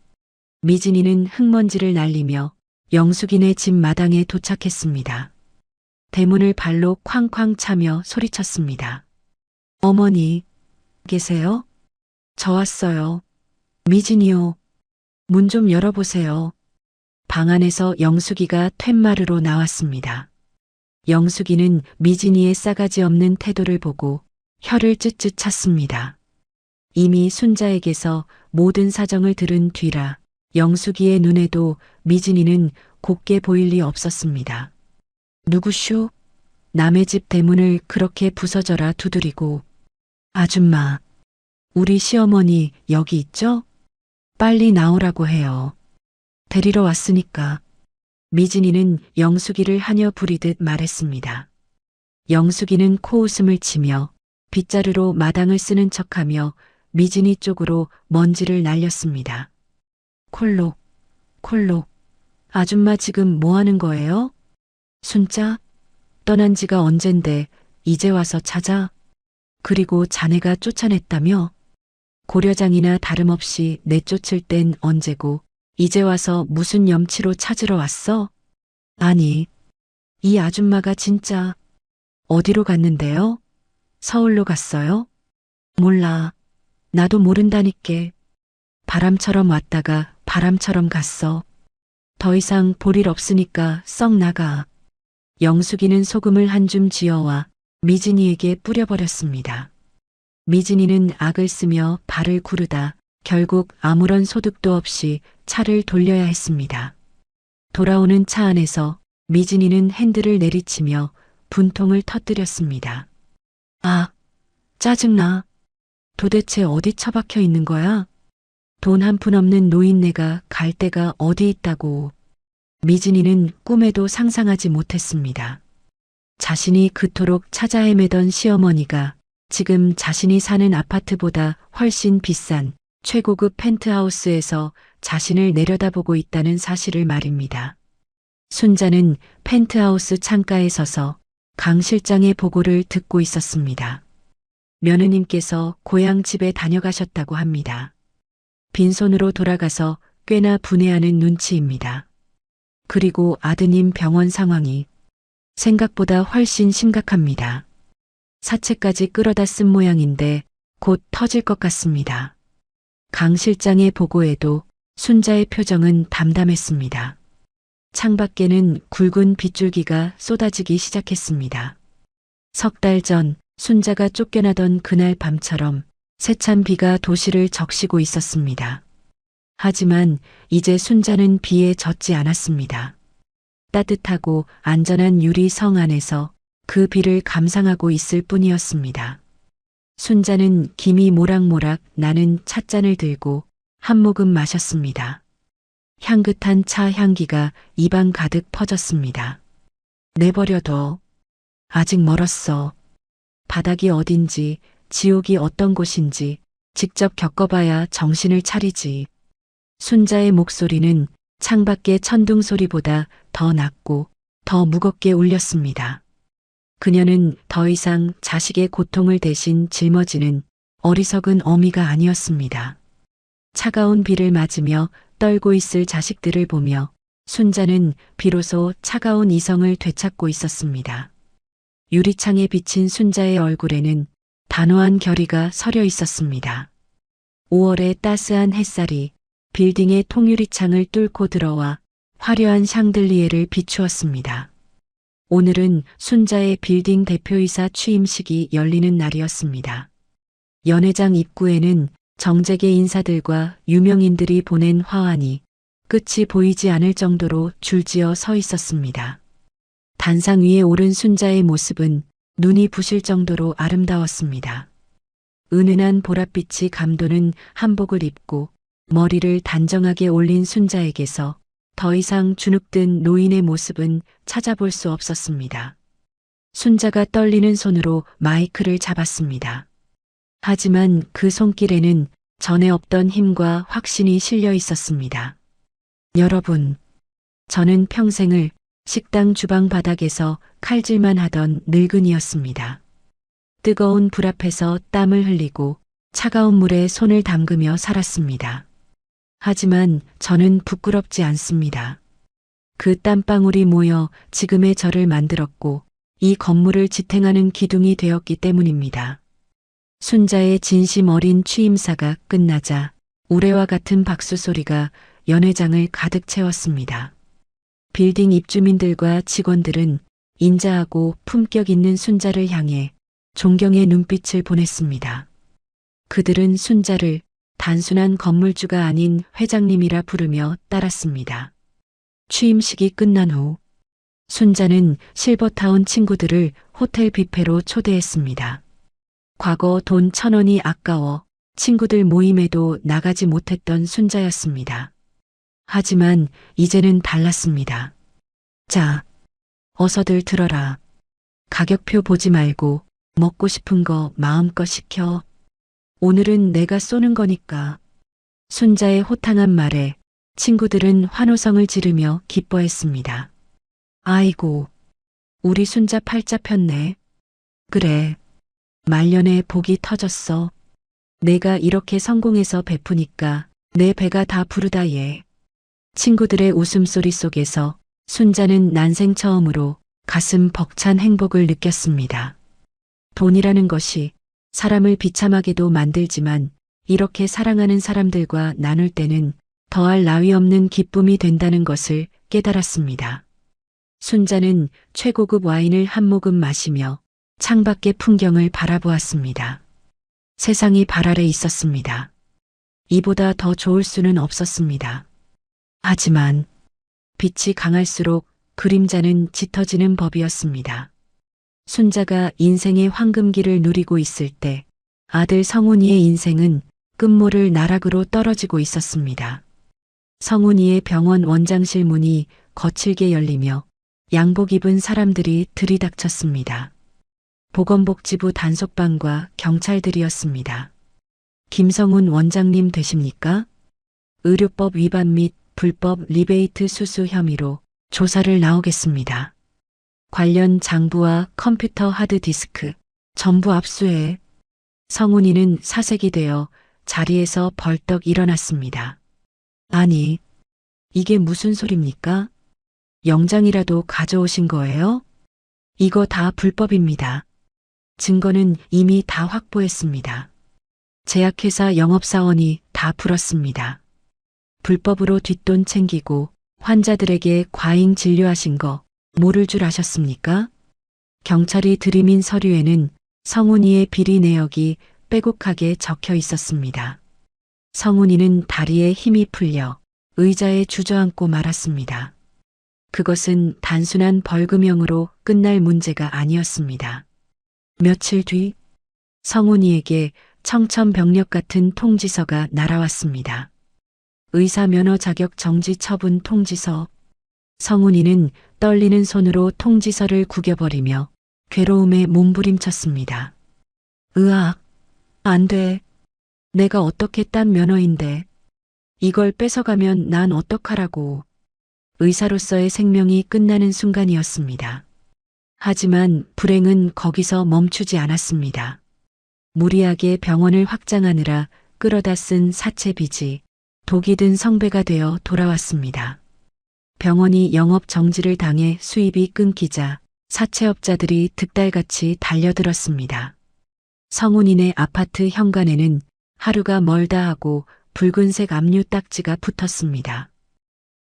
미진이는 흙먼지를 날리며 영숙이네 집 마당에 도착했습니다. 대문을 발로 쾅쾅 차며 소리쳤습니다. 어머니, 계세요? 저 왔어요. 미진이요. 문 좀 열어보세요. 방 안에서 영숙이가 툇마루로 나왔습니다. 영숙이는 미진이의 싸가지 없는 태도를 보고 혀를 쯧쯧 찼습니다. 이미 순자에게서 모든 사정을 들은 뒤라 영숙이의 눈에도 미진이는 곱게 보일 리 없었습니다. 누구쇼? 남의 집 대문을 그렇게 부서져라 두드리고. 아줌마, 우리 시어머니 여기 있죠? 빨리 나오라고 해요. 데리러 왔으니까. 미진이는 영숙이를 하녀 부리듯 말했습니다. 영숙이는 코웃음을 치며 빗자루로 마당을 쓰는 척하며 미진이 쪽으로 먼지를 날렸습니다. 콜록, 콜록. 아줌마 지금 뭐 하는 거예요? 순자? 떠난 지가 언젠데 이제 와서 찾아? 그리고 자네가 쫓아냈다며? 고려장이나 다름없이 내쫓을 땐 언제고 이제 와서 무슨 염치로 찾으러 왔어? 아니, 이 아줌마가 진짜 어디로 갔는데요? 서울로 갔어요? 몰라. 나도 모른다니께. 바람처럼 왔다가 바람처럼 갔어. 더 이상 볼 일 없으니까 썩 나가. 영숙이는 소금을 한 줌 쥐어와 미진이에게 뿌려버렸습니다. 미진이는 악을 쓰며 발을 구르다 결국 아무런 소득도 없이 차를 돌려야 했습니다. 돌아오는 차 안에서 미진이는 핸들을 내리치며 분통을 터뜨렸습니다. 아, 짜증나. 도대체 어디 처박혀 있는 거야? 돈 한 푼 없는 노인네가 갈 데가 어디 있다고. 미진이는 꿈에도 상상하지 못했습니다. 자신이 그토록 찾아 헤매던 시어머니가 지금 자신이 사는 아파트보다 훨씬 비싼 최고급 펜트하우스에서 자신을 내려다보고 있다는 사실을 말입니다. 순자는 펜트하우스 창가에 서서 강 실장의 보고를 듣고 있었습니다. 며느님께서 고향 집에 다녀가셨다고 합니다. 빈손으로 돌아가서 꽤나 분해하는 눈치입니다. 그리고 아드님 병원 상황이 생각보다 훨씬 심각합니다. 사체까지 끌어다 쓴 모양인데 곧 터질 것 같습니다. 강 실장의 보고에도 순자의 표정은 담담했습니다. 창밖에는 굵은 빗줄기가 쏟아지기 시작했습니다. 석 달 전 순자가 쫓겨나던 그날 밤처럼 세찬 비가 도시를 적시고 있었습니다. 하지만 이제 순자는 비에 젖지 않았습니다. 따뜻하고 안전한 유리 성 안에서 그 비를 감상하고 있을 뿐이었습니다. 순자는 김이 모락모락 나는 찻잔을 들고 한 모금 마셨습니다. 향긋한 차 향기가 입안 가득 퍼졌습니다. 내버려둬. 아직 멀었어. 바닥이 어딘지, 지옥이 어떤 곳인지 직접 겪어봐야 정신을 차리지. 순자의 목소리는 창밖의 천둥 소리보다 더 낮고 더 무겁게 울렸습니다. 그녀는 더 이상 자식의 고통을 대신 짊어지는 어리석은 어미가 아니었습니다. 차가운 비를 맞으며 떨고 있을 자식들을 보며 순자는 비로소 차가운 이성을 되찾고 있었습니다. 유리창에 비친 순자의 얼굴에는 단호한 결의가 서려 있었습니다. 5월의 따스한 햇살이 빌딩의 통유리창을 뚫고 들어와 화려한 샹들리에를 비추었습니다. 오늘은 순자의 빌딩 대표이사 취임식이 열리는 날이었습니다. 연회장 입구에는 정재계 인사들과 유명인들이 보낸 화환이 끝이 보이지 않을 정도로 줄지어 서 있었습니다. 단상 위에 오른 순자의 모습은 눈이 부실 정도로 아름다웠습니다. 은은한 보랏빛이 감도는 한복을 입고 머리를 단정하게 올린 순자에게서 더 이상 주눅든 노인의 모습은 찾아볼 수 없었습니다. 순자가 떨리는 손으로 마이크를 잡았습니다. 하지만 그 손길에는 전에 없던 힘과 확신이 실려 있었습니다. 여러분, 저는 평생을 식당 주방 바닥에서 칼질만 하던 늙은이였습니다. 뜨거운 불 앞에서 땀을 흘리고 차가운 물에 손을 담그며 살았습니다. 하지만 저는 부끄럽지 않습니다. 그 땀방울이 모여 지금의 저를 만들었고 이 건물을 지탱하는 기둥이 되었기 때문입니다. 순자의 진심 어린 취임사가 끝나자 우레와 같은 박수 소리가 연회장을 가득 채웠습니다. 빌딩 입주민들과 직원들은 인자하고 품격 있는 순자를 향해 존경의 눈빛을 보냈습니다. 그들은 순자를 단순한 건물주가 아닌 회장님이라 부르며 따랐습니다. 취임식이 끝난 후 순자는 실버타운 친구들을 호텔 뷔페로 초대했습니다. 과거 돈 1,000원이 아까워 친구들 모임에도 나가지 못했던 순자였습니다. 하지만 이제는 달랐습니다. 자, 어서들 들어라. 가격표 보지 말고 먹고 싶은 거 마음껏 시켜. 오늘은 내가 쏘는 거니까. 순자의 호탕한 말에 친구들은 환호성을 지르며 기뻐했습니다. 아이고, 우리 순자 팔자 폈네. 그래, 말년에 복이 터졌어. 내가 이렇게 성공해서 베푸니까 내 배가 다 부르다 얘. 친구들의 웃음소리 속에서 순자는 난생 처음으로 가슴 벅찬 행복을 느꼈습니다. 돈이라는 것이 사람을 비참하게도 만들지만 이렇게 사랑하는 사람들과 나눌 때는 더할 나위 없는 기쁨이 된다는 것을 깨달았습니다. 순자는 최고급 와인을 한 모금 마시며 창밖의 풍경을 바라보았습니다. 세상이 발 아래 있었습니다. 이보다 더 좋을 수는 없었습니다. 하지만 빛이 강할수록 그림자는 짙어지는 법이었습니다. 순자가 인생의 황금기를 누리고 있을 때 아들 성훈이의 인생은 끝모를 나락으로 떨어지고 있었습니다. 성훈이의 병원 원장실 문이 거칠게 열리며 양복 입은 사람들이 들이닥쳤습니다. 보건복지부 단속반과 경찰들이었습니다. 김성훈 원장님 되십니까? 의료법 위반 및 불법 리베이트 수수 혐의로 조사를 나오겠습니다. 관련 장부와 컴퓨터 하드디스크 전부 압수해. 성훈이는 사색이 되어 자리에서 벌떡 일어났습니다. 아니, 이게 무슨 소립니까? 영장이라도 가져오신 거예요? 이거 다 불법입니다. 증거는 이미 다 확보했습니다. 제약회사 영업사원이 다 풀었습니다. 불법으로 뒷돈 챙기고 환자들에게 과잉 진료하신 거 모를 줄 아셨습니까? 경찰이 들이민 서류에는 성훈이의 비리 내역이 빼곡하게 적혀 있었습니다. 성훈이는 다리에 힘이 풀려 의자에 주저앉고 말았습니다. 그것은 단순한 벌금형으로 끝날 문제가 아니었습니다. 며칠 뒤 성훈이에게 청천벽력 같은 통지서가 날아왔습니다. 의사 면허 자격 정지 처분 통지서. 성훈이는 떨리는 손으로 통지서를 구겨버리며 괴로움에 몸부림쳤습니다. 으악, 안 돼. 내가 어떻게 딴 면허인데. 이걸 뺏어가면 난 어떡하라고. 의사로서의 생명이 끝나는 순간이었습니다. 하지만 불행은 거기서 멈추지 않았습니다. 무리하게 병원을 확장하느라 끌어다 쓴 사채 빚이 독이 든 성배가 되어 돌아왔습니다. 병원이 영업 정지를 당해 수입이 끊기자 사채업자들이 득달같이 달려들었습니다. 성훈이네 아파트 현관에는 하루가 멀다 하고 붉은색 압류 딱지가 붙었습니다.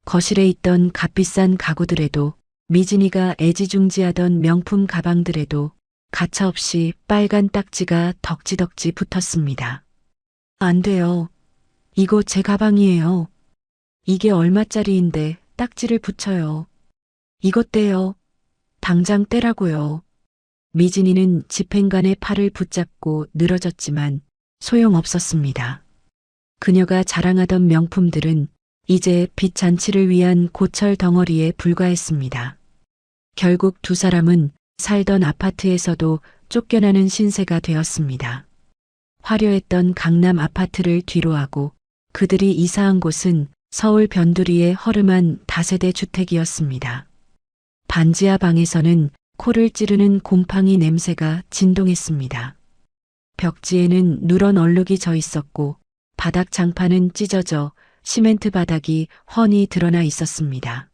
거실에 있던 값비싼 가구들에도 미진이가 애지중지하던 명품 가방들에도 가차없이 빨간 딱지가 덕지덕지 붙었습니다. 안 돼요. 이거 제 가방이에요. 이게 얼마짜리인데 딱지를 붙여요. 이것 떼요. 당장 떼라고요. 미진이는 집행관의 팔을 붙잡고 늘어졌지만 소용없었습니다. 그녀가 자랑하던 명품들은 이제 빚잔치를 위한 고철 덩어리에 불과했습니다. 결국 두 사람은 살던 아파트에서도 쫓겨나는 신세가 되었습니다. 화려했던 강남 아파트를 뒤로하고 그들이 이사한 곳은 서울 변두리의 허름한 다세대 주택이었습니다. 반지하 방에서는 코를 찌르는 곰팡이 냄새가 진동했습니다. 벽지에는 누런 얼룩이 져 있었고 바닥 장판은 찢어져 시멘트 바닥이 훤히 드러나 있었습니다.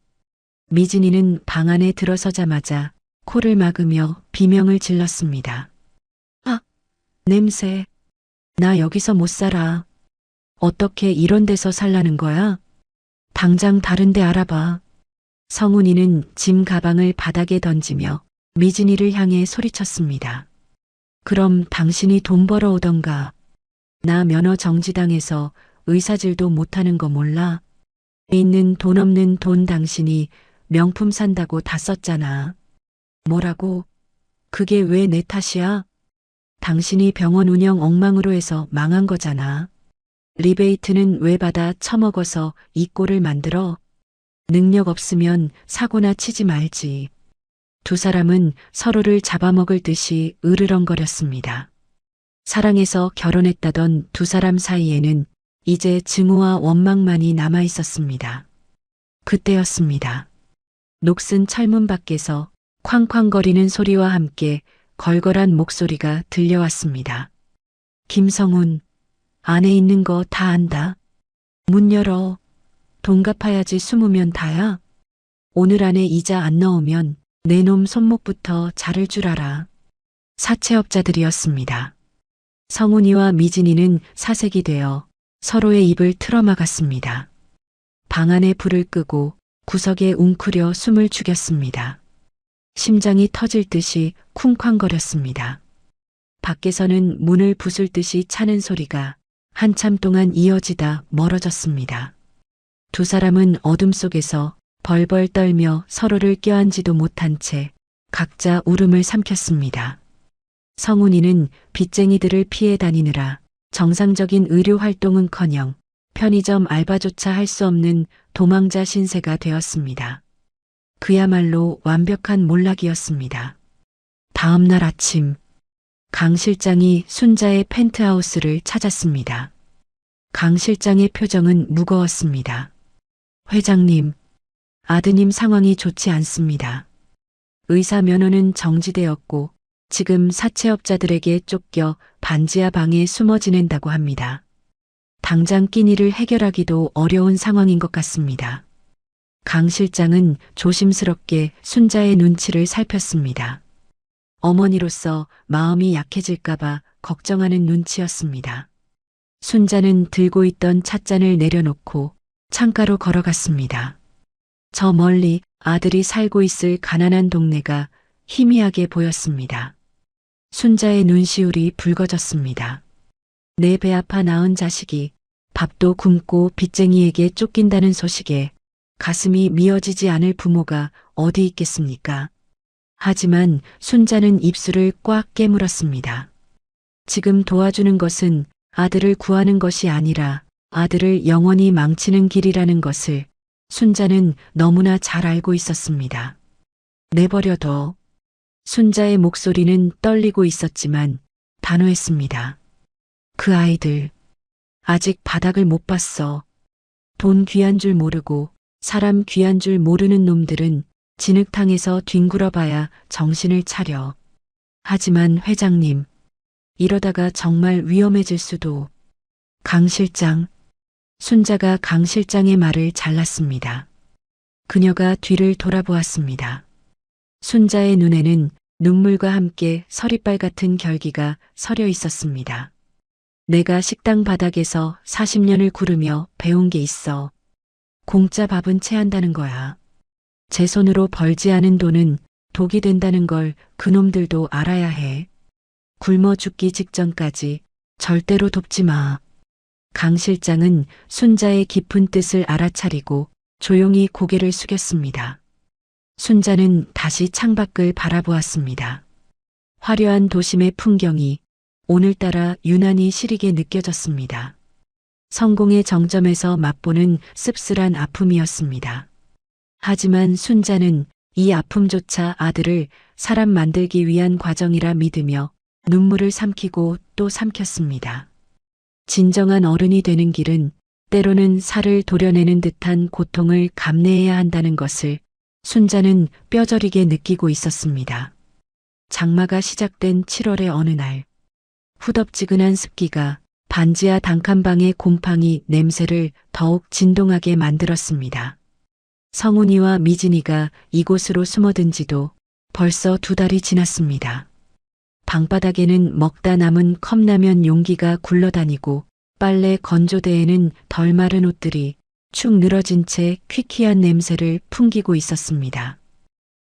미진이는 방 안에 들어서자마자 코를 막으며 비명을 질렀습니다. 아, 냄새. 나 여기서 못 살아. 어떻게 이런 데서 살라는 거야? 당장 다른 데 알아봐. 성훈이는 짐 가방을 바닥에 던지며 미진이를 향해 소리쳤습니다. 그럼 당신이 돈 벌어오던가. 나 면허 정지당해서 의사질도 못하는 거 몰라? 있는 돈 없는 돈 당신이 명품 산다고 다 썼잖아. 뭐라고? 그게 왜 내 탓이야? 당신이 병원 운영 엉망으로 해서 망한 거잖아. 리베이트는 왜 받아 처먹어서 이 꼴을 만들어? 능력 없으면 사고나 치지 말지. 두 사람은 서로를 잡아먹을 듯이 으르렁거렸습니다. 사랑해서 결혼했다던 두 사람 사이에는 이제 증오와 원망만이 남아 있었습니다. 그때였습니다. 녹슨 철문 밖에서 쾅쾅거리는 소리와 함께 걸걸한 목소리가 들려왔습니다. 김성훈, 안에 있는 거 다 안다. 문 열어. 돈 갚아야지 숨으면 다야. 오늘 안에 이자 안 넣으면 내 놈 손목부터 자를 줄 알아. 사채업자들이었습니다. 성훈이와 미진이는 사색이 되어 서로의 입을 틀어막았습니다. 방 안에 불을 끄고 구석에 웅크려 숨을 죽였습니다. 심장이 터질 듯이 쿵쾅거렸습니다. 밖에서는 문을 부술 듯이 차는 소리가 한참 동안 이어지다 멀어졌습니다. 두 사람은 어둠 속에서 벌벌 떨며 서로를 껴안지도 못한 채 각자 울음을 삼켰습니다. 성훈이는 빚쟁이들을 피해 다니느라 정상적인 의료 활동은커녕 편의점 알바조차 할 수 없는 도망자 신세가 되었습니다. 그야말로 완벽한 몰락이었습니다. 다음 날 아침, 강 실장이 순자의 펜트하우스를 찾았습니다. 강 실장의 표정은 무거웠습니다. 회장님, 아드님 상황이 좋지 않습니다. 의사 면허는 정지되었고 지금 사채업자들에게 쫓겨 반지하 방에 숨어 지낸다고 합니다. 당장 끼니를 해결하기도 어려운 상황인 것 같습니다. 강 실장은 조심스럽게 순자의 눈치를 살폈습니다. 어머니로서 마음이 약해질까봐 걱정하는 눈치였습니다. 순자는 들고 있던 찻잔을 내려놓고 창가로 걸어갔습니다. 저 멀리 아들이 살고 있을 가난한 동네가 희미하게 보였습니다. 순자의 눈시울이 붉어졌습니다. 내 배 아파 낳은 자식이 밥도 굶고 빚쟁이에게 쫓긴다는 소식에 가슴이 미어지지 않을 부모가 어디 있겠습니까? 하지만 순자는 입술을 꽉 깨물었습니다. 지금 도와주는 것은 아들을 구하는 것이 아니라 아들을 영원히 망치는 길이라는 것을 순자는 너무나 잘 알고 있었습니다. 내버려둬. 순자의 목소리는 떨리고 있었지만 단호했습니다. 그 아이들 아직 바닥을 못 봤어. 돈 귀한 줄 모르고 사람 귀한 줄 모르는 놈들은 진흙탕에서 뒹굴어 봐야 정신을 차려. 하지만 회장님, 이러다가 정말 위험해질 수도. 강 실장. 순자가 강 실장의 말을 잘랐습니다. 그녀가 뒤를 돌아보았습니다. 순자의 눈에는 눈물과 함께 서리빨 같은 결기가 서려 있었습니다. 내가 식당 바닥에서 40년을 구르며 배운 게 있어. 공짜 밥은 체한다는 거야. 제 손으로 벌지 않은 돈은 독이 된다는 걸 그놈들도 알아야 해. 굶어 죽기 직전까지 절대로 돕지 마. 강 실장은 순자의 깊은 뜻을 알아차리고 조용히 고개를 숙였습니다. 순자는 다시 창밖을 바라보았습니다. 화려한 도심의 풍경이 오늘따라 유난히 시리게 느껴졌습니다. 성공의 정점에서 맛보는 씁쓸한 아픔이었습니다. 하지만 순자는 이 아픔조차 아들을 사람 만들기 위한 과정이라 믿으며 눈물을 삼키고 또 삼켰습니다. 진정한 어른이 되는 길은 때로는 살을 도려내는 듯한 고통을 감내해야 한다는 것을 순자는 뼈저리게 느끼고 있었습니다. 장마가 시작된 7월의 어느 날, 후덥지근한 습기가 반지하 단칸방의 곰팡이 냄새를 더욱 진동하게 만들었습니다. 성훈이와 미진이가 이곳으로 숨어든 지도 벌써 2달이 지났습니다. 방바닥에는 먹다 남은 컵라면 용기가 굴러다니고 빨래 건조대에는 덜 마른 옷들이 축 늘어진 채 퀴퀴한 냄새를 풍기고 있었습니다.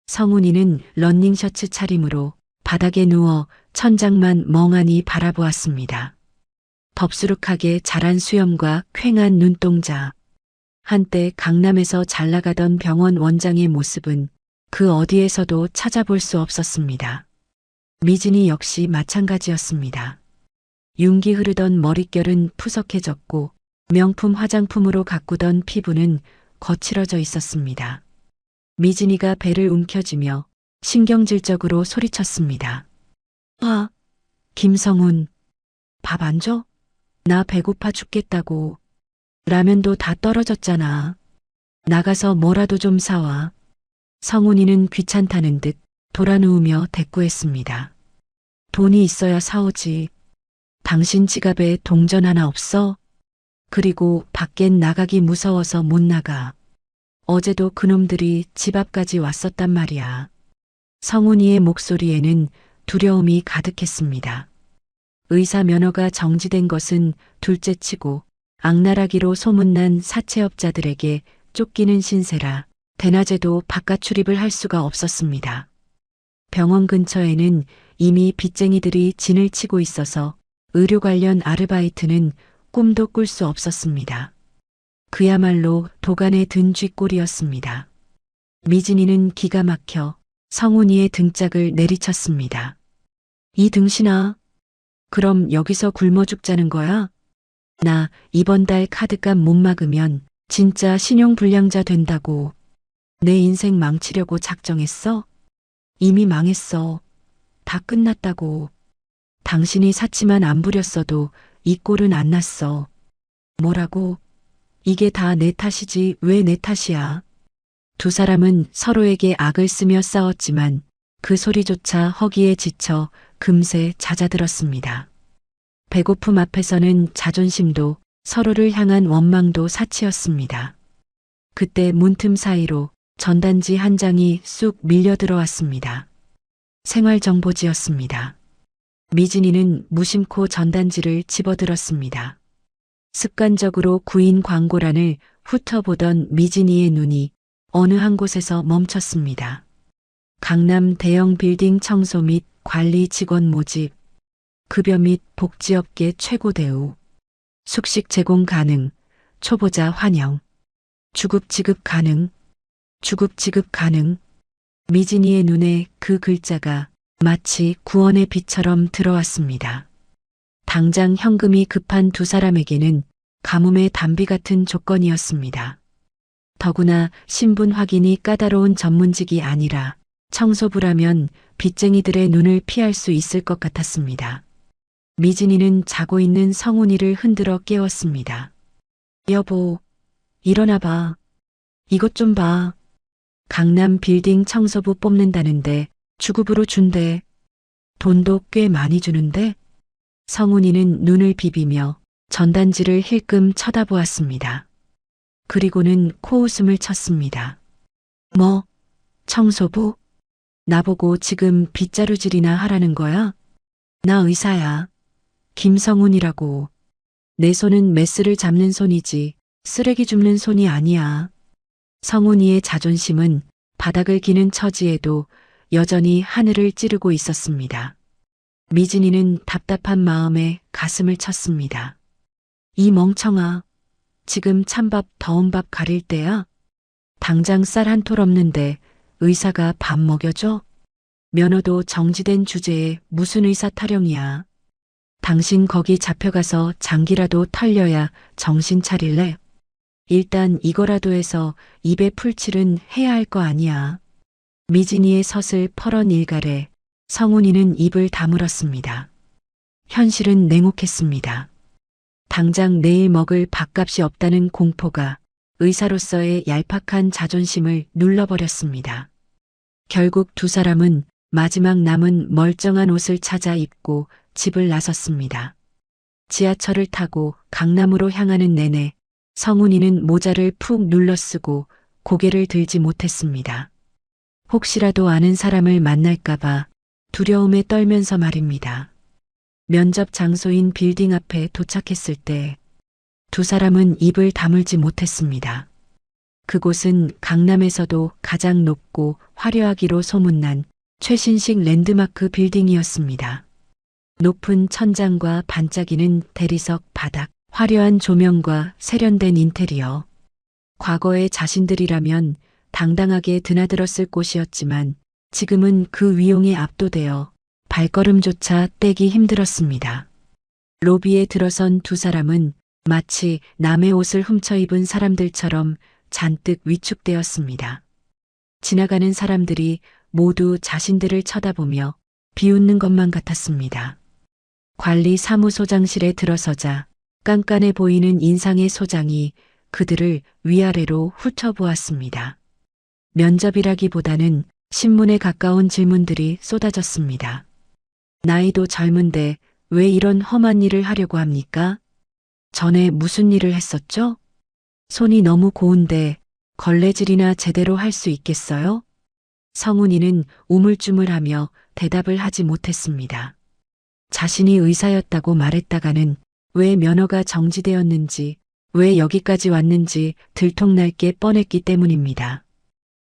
성훈이는 러닝셔츠 차림으로 바닥에 누워 천장만 멍하니 바라보았습니다. 덥수룩하게 자란 수염과 퀭한 눈동자. 한때 강남에서 잘 나가던 병원 원장의 모습은 그 어디에서도 찾아볼 수 없었습니다. 미진이 역시 마찬가지였습니다. 윤기 흐르던 머릿결은 푸석해졌고 명품 화장품으로 가꾸던 피부는 거칠어져 있었습니다. 미진이가 배를 움켜쥐며 신경질적으로 소리쳤습니다. 아, 김성훈, 밥 안 줘? 나 배고파 죽겠다고. 라면도 다 떨어졌잖아. 나가서 뭐라도 좀 사와. 성훈이는 귀찮다는 듯 돌아누우며 대꾸했습니다. 돈이 있어야 사오지. 당신 지갑에 동전 하나 없어? 그리고 밖엔 나가기 무서워서 못 나가. 어제도 그놈들이 집 앞까지 왔었단 말이야. 성훈이의 목소리에는 두려움이 가득했습니다. 의사 면허가 정지된 것은 둘째치고 악랄하기로 소문난 사채업자들에게 쫓기는 신세라 대낮에도 바깥 출입을 할 수가 없었습니다. 병원 근처에는 이미 빚쟁이들이 진을 치고 있어서 의료 관련 아르바이트는 꿈도 꿀 수 없었습니다. 그야말로 도간에 든 쥐꼴이었습니다. 미진이는 기가 막혀 성훈이의 등짝을 내리쳤습니다. 이 등신아, 그럼 여기서 굶어 죽자는 거야? 나 이번 달 카드값 못 막으면 진짜 신용불량자 된다고. 내 인생 망치려고 작정했어? 이미 망했어. 다 끝났다고. 당신이 사치만 안 부렸어도 이 꼴은 안 났어. 뭐라고? 이게 다 내 탓이지 왜 내 탓이야? 두 사람은 서로에게 악을 쓰며 싸웠지만 그 소리조차 허기에 지쳐 금세 잦아들었습니다. 배고픔 앞에서는 자존심도 서로를 향한 원망도 사치였습니다. 그때 문틈 사이로 전단지 한 장이 쑥 밀려 들어왔습니다. 생활정보지였습니다. 미진이는 무심코 전단지를 집어들었습니다. 습관적으로 구인 광고란을 훑어보던 미진이의 눈이 어느 한 곳에서 멈췄습니다. 강남 대형 빌딩 청소 및 관리 직원 모집, 급여 및 복지업계 최고 대우, 숙식 제공 가능, 초보자 환영, 주급 지급 가능, 주급 지급 가능. 미진이의 눈에 그 글자가 마치 구원의 빛처럼 들어왔습니다. 당장 현금이 급한 두 사람에게는 가뭄의 단비 같은 조건이었습니다. 더구나 신분 확인이 까다로운 전문직이 아니라 청소부라면 빚쟁이들의 눈을 피할 수 있을 것 같았습니다. 미진이는 자고 있는 성훈이를 흔들어 깨웠습니다. 여보, 일어나 봐. 이것 좀 봐. 강남 빌딩 청소부 뽑는다는데 주급으로 준대. 돈도 꽤 많이 주는데? 성훈이는 눈을 비비며 전단지를 힐끔 쳐다보았습니다. 그리고는 코웃음을 쳤습니다. 뭐? 청소부? 나보고 지금 빗자루질이나 하라는 거야? 나 의사야. 김성훈이라고. 내 손은 메스를 잡는 손이지 쓰레기 줍는 손이 아니야. 성훈이의 자존심은 바닥을 기는 처지에도 여전히 하늘을 찌르고 있었습니다. 미진이는 답답한 마음에 가슴을 쳤습니다. 이 멍청아, 지금 찬밥 더운 밥 가릴 때야? 당장 쌀 한 톨 없는데 의사가 밥 먹여줘? 면허도 정지된 주제에 무슨 의사 타령이야. 당신 거기 잡혀가서 장기라도 털려야 정신 차릴래? 일단 이거라도 해서 입에 풀칠은 해야 할 거 아니야. 미진이의 서슬 퍼런 일갈에 성훈이는 입을 다물었습니다. 현실은 냉혹했습니다. 당장 내일 먹을 밥값이 없다는 공포가 의사로서의 얄팍한 자존심을 눌러버렸습니다. 결국 두 사람은 마지막 남은 멀쩡한 옷을 찾아 입고 집을 나섰습니다. 지하철을 타고 강남으로 향하는 내내 성훈이는 모자를 푹 눌러쓰고 고개를 들지 못했습니다. 혹시라도 아는 사람을 만날까봐 두려움에 떨면서 말입니다. 면접 장소인 빌딩 앞에 도착했을 때 두 사람은 입을 다물지 못했습니다. 그곳은 강남에서도 가장 높고 화려하기로 소문난 최신식 랜드마크 빌딩이었습니다. 높은 천장과 반짝이는 대리석 바닥, 화려한 조명과 세련된 인테리어. 과거의 자신들이라면 당당하게 드나들었을 곳이었지만 지금은 그 위용에 압도되어 발걸음조차 떼기 힘들었습니다. 로비에 들어선 두 사람은 마치 남의 옷을 훔쳐 입은 사람들처럼 잔뜩 위축되었습니다. 지나가는 사람들이 모두 자신들을 쳐다보며 비웃는 것만 같았습니다. 관리 사무소장실에 들어서자 깐깐해 보이는 인상의 소장이 그들을 위아래로 훑어보았습니다. 면접이라기보다는 신문에 가까운 질문들이 쏟아졌습니다. 나이도 젊은데 왜 이런 험한 일을 하려고 합니까? 전에 무슨 일을 했었죠? 손이 너무 고운데 걸레질이나 제대로 할 수 있겠어요? 성훈이는 우물쭈물하며 대답을 하지 못했습니다. 자신이 의사였다고 말했다가는 왜 면허가 정지되었는지, 왜 여기까지 왔는지 들통날 게 뻔했기 때문입니다.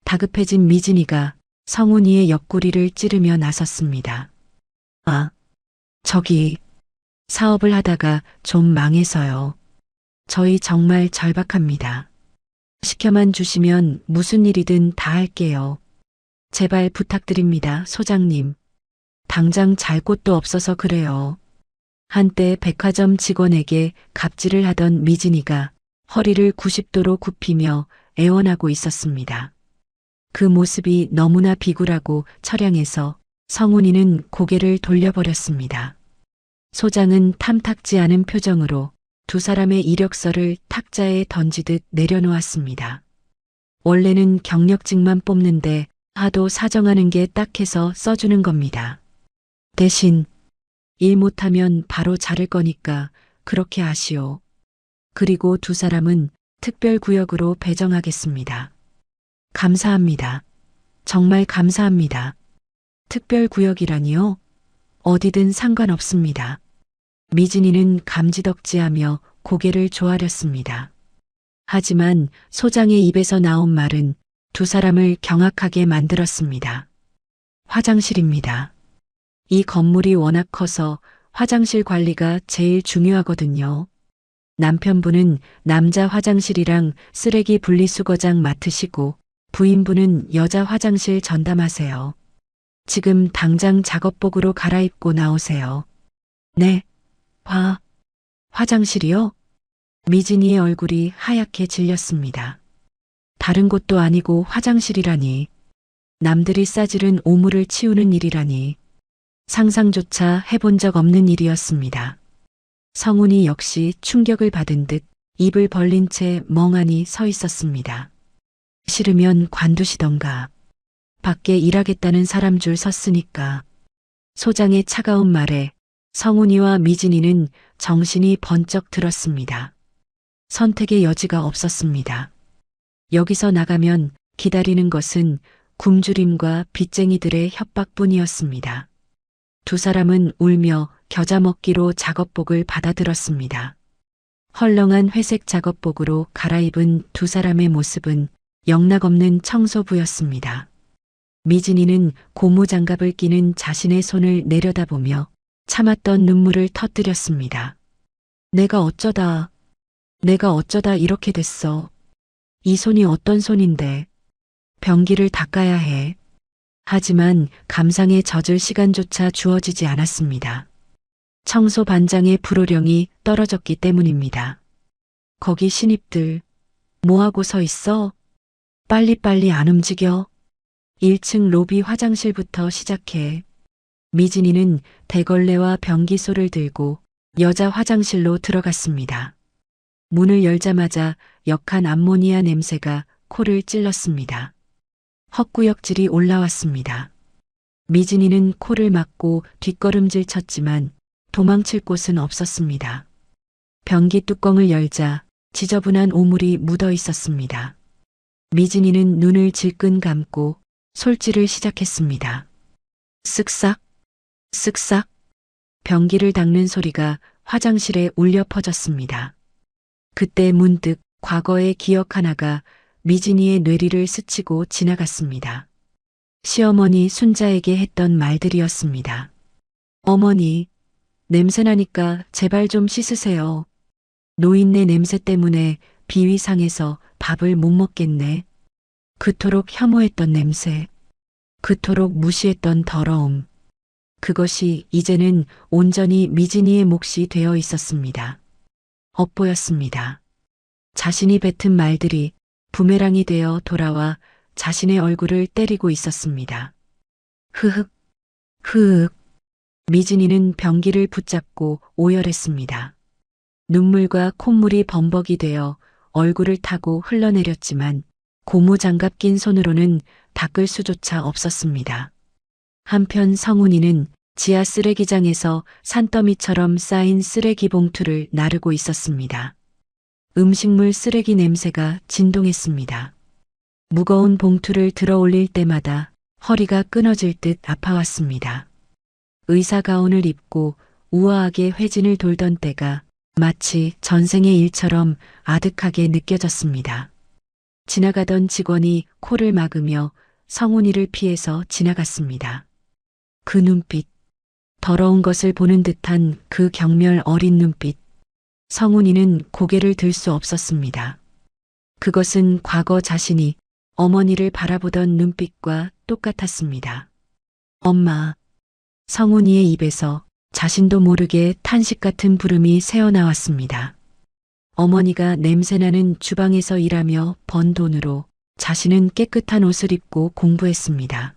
다급해진 미진이가 성훈이의 옆구리를 찌르며 나섰습니다. 아, 저기, 사업을 하다가 좀 망해서요. 저희 정말 절박합니다. 시켜만 주시면 무슨 일이든 다 할게요. 제발 부탁드립니다, 소장님. 당장 잘 곳도 없어서 그래요. 한때 백화점 직원에게 갑질을 하던 미진이가 허리를 90도로 굽히며 애원하고 있었습니다. 그 모습이 너무나 비굴하고 처량해서 성훈이는 고개를 돌려버렸습니다. 소장은 탐탁지 않은 표정으로 두 사람의 이력서를 탁자에 던지듯 내려놓았습니다. 원래는 경력직만 뽑는데 하도 사정하는 게 딱해서 써주는 겁니다. 대신 일 못하면 바로 자를 거니까 그렇게 하시오. 그리고 두 사람은 특별구역으로 배정하겠습니다. 감사합니다. 정말 감사합니다. 특별구역이라니요? 어디든 상관없습니다. 미진이는 감지덕지하며 고개를 조아렸습니다. 하지만 소장의 입에서 나온 말은 두 사람을 경악하게 만들었습니다. 화장실입니다. 이 건물이 워낙 커서 화장실 관리가 제일 중요하거든요. 남편분은 남자 화장실이랑 쓰레기 분리수거장 맡으시고 부인분은 여자 화장실 전담하세요. 지금 당장 작업복으로 갈아입고 나오세요. 네. 화장실이요? 미진이의 얼굴이 하얗게 질렸습니다. 다른 곳도 아니고 화장실이라니. 남들이 싸지른 오물을 치우는 일이라니. 상상조차 해본 적 없는 일이었습니다. 성훈이 역시 충격을 받은 듯 입을 벌린 채 멍하니 서 있었습니다. 싫으면 관두시던가. 밖에 일하겠다는 사람 줄 섰으니까. 소장의 차가운 말에 성훈이와 미진이는 정신이 번쩍 들었습니다. 선택의 여지가 없었습니다. 여기서 나가면 기다리는 것은 굶주림과 빚쟁이들의 협박뿐이었습니다. 두 사람은 울며 겨자 먹기로 작업복을 받아들었습니다. 헐렁한 회색 작업복으로 갈아입은 두 사람의 모습은 영락없는 청소부였습니다. 미진이는 고무장갑을 끼는 자신의 손을 내려다보며 참았던 눈물을 터뜨렸습니다. 내가 어쩌다 이렇게 됐어. 이 손이 어떤 손인데. 변기를 닦아야 해. 하지만 감상에 젖을 시간조차 주어지지 않았습니다. 청소 반장의 불호령이 떨어졌기 때문입니다. 거기 신입들, 뭐하고 서 있어? 빨리빨리 안 움직여. 1층 로비 화장실부터 시작해. 미진이는 대걸레와 변기소를 들고 여자 화장실로 들어갔습니다. 문을 열자마자 역한 암모니아 냄새가 코를 찔렀습니다. 헛구역질이 올라왔습니다. 미진이는 코를 막고 뒷걸음질 쳤지만 도망칠 곳은 없었습니다. 변기 뚜껑을 열자 지저분한 오물이 묻어 있었습니다. 미진이는 눈을 질끈 감고 솔질을 시작했습니다. 쓱싹, 쓱싹, 변기를 닦는 소리가 화장실에 울려 퍼졌습니다. 그때 문득 과거의 기억 하나가 미진이의 뇌리를 스치고 지나갔습니다. 시어머니 순자에게 했던 말들이었습니다. 어머니, 냄새나니까 제발 좀 씻으세요. 노인네 냄새 때문에 비위 상해서 밥을 못 먹겠네. 그토록 혐오했던 냄새, 그토록 무시했던 더러움. 그것이 이제는 온전히 미진이의 몫이 되어 있었습니다. 엇보였습니다. 자신이 뱉은 말들이 부메랑이 되어 돌아와 자신의 얼굴을 때리고 있었습니다. 흐흑, 흐흑. 미진이는 변기를 붙잡고 오열했습니다. 눈물과 콧물이 범벅이 되어 얼굴을 타고 흘러내렸지만 고무장갑 낀 손으로는 닦을 수조차 없었습니다. 한편 성훈이는 지하 쓰레기장에서 산더미처럼 쌓인 쓰레기 봉투를 나르고 있었습니다. 음식물 쓰레기 냄새가 진동했습니다. 무거운 봉투를 들어 올릴 때마다 허리가 끊어질 듯 아파왔습니다. 의사 가운을 입고 우아하게 회진을 돌던 때가 마치 전생의 일처럼 아득하게 느껴졌습니다. 지나가던 직원이 코를 막으며 성훈이를 피해서 지나갔습니다. 그 눈빛, 더러운 것을 보는 듯한 그 경멸 어린 눈빛. 성훈이는 고개를 들 수 없었습니다. 그것은 과거 자신이 어머니를 바라보던 눈빛과 똑같았습니다. 엄마. 성훈이의 입에서 자신도 모르게 탄식 같은 부름이 새어나왔습니다. 어머니가 냄새나는 주방에서 일하며 번 돈으로 자신은 깨끗한 옷을 입고 공부했습니다.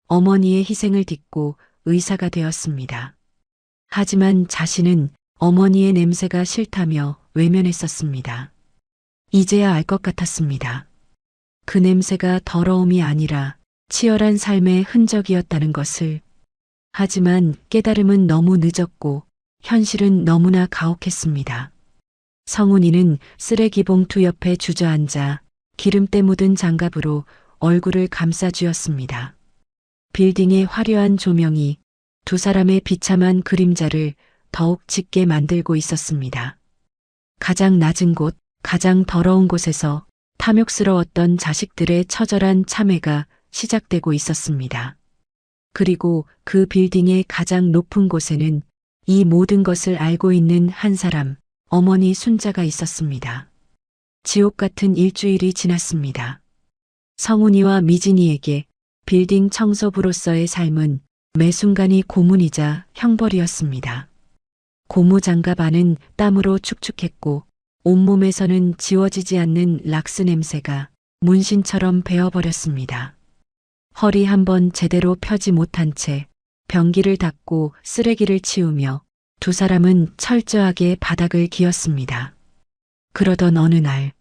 어머니의 희생을 딛고 의사가 되었습니다. 하지만 자신은 어머니의 냄새가 싫다며 외면했었습니다. 이제야 알 것 같았습니다. 그 냄새가 더러움이 아니라 치열한 삶의 흔적이었다는 것을. 하지만 깨달음은 너무 늦었고 현실은 너무나 가혹했습니다. 성훈이는 쓰레기 봉투 옆에 주저앉아 기름때 묻은 장갑으로 얼굴을 감싸쥐었습니다. 빌딩의 화려한 조명이 두 사람의 비참한 그림자를 더욱 짙게 만들고 있었습니다. 가장 낮은 곳, 가장 더러운 곳에서 탐욕스러웠던 자식들의 처절한 참회가 시작되고 있었습니다. 그리고 그 빌딩의 가장 높은 곳에는 이 모든 것을 알고 있는 한 사람, 어머니 순자가 있었습니다. 지옥 같은 일주일이 지났습니다. 성훈이와 미진이에게 빌딩 청소부로서의 삶은 매 순간이 고문이자 형벌이었습니다. 고무장갑 안은 땀으로 축축했고 온몸에서는 지워지지 않는 락스 냄새가 문신처럼 베어버렸습니다. 허리 한번 제대로 펴지 못한 채 변기를 닫고 쓰레기를 치우며 두 사람은 철저하게 바닥을 기었습니다. 그러던 어느 날,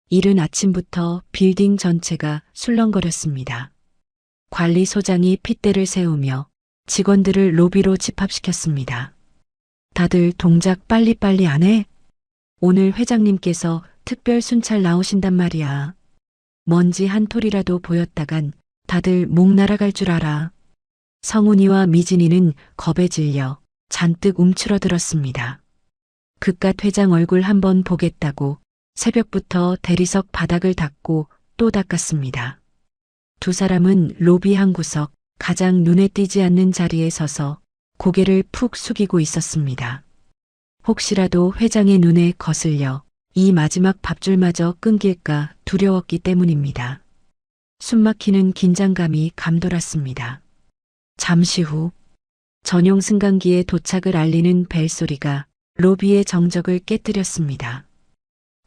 이른 아침부터 빌딩 전체가 술렁거렸습니다. 관리소장이 핏대를 세우며 직원들을 로비로 집합시켰습니다. 다들 동작 빨리빨리 안 해? 오늘 회장님께서 특별 순찰 나오신단 말이야. 먼지 한 톨이라도 보였다간 다들 목 날아갈 줄 알아. 성훈이와 미진이는 겁에 질려 잔뜩 움츠러들었습니다. 그깟 회장 얼굴 한번 보겠다고 새벽부터 대리석 바닥을 닦고 또 닦았습니다. 두 사람은 로비 한 구석 가장 눈에 띄지 않는 자리에 서서 고개를 푹 숙이고 있었습니다. 혹시라도 회장의 눈에 거슬려 이 마지막 밥줄마저 끊길까 두려웠기 때문입니다. 숨막히는 긴장감이 감돌았습니다. 잠시 후 전용 승강기의 도착을 알리는 벨소리가 로비의 정적을 깨뜨렸습니다.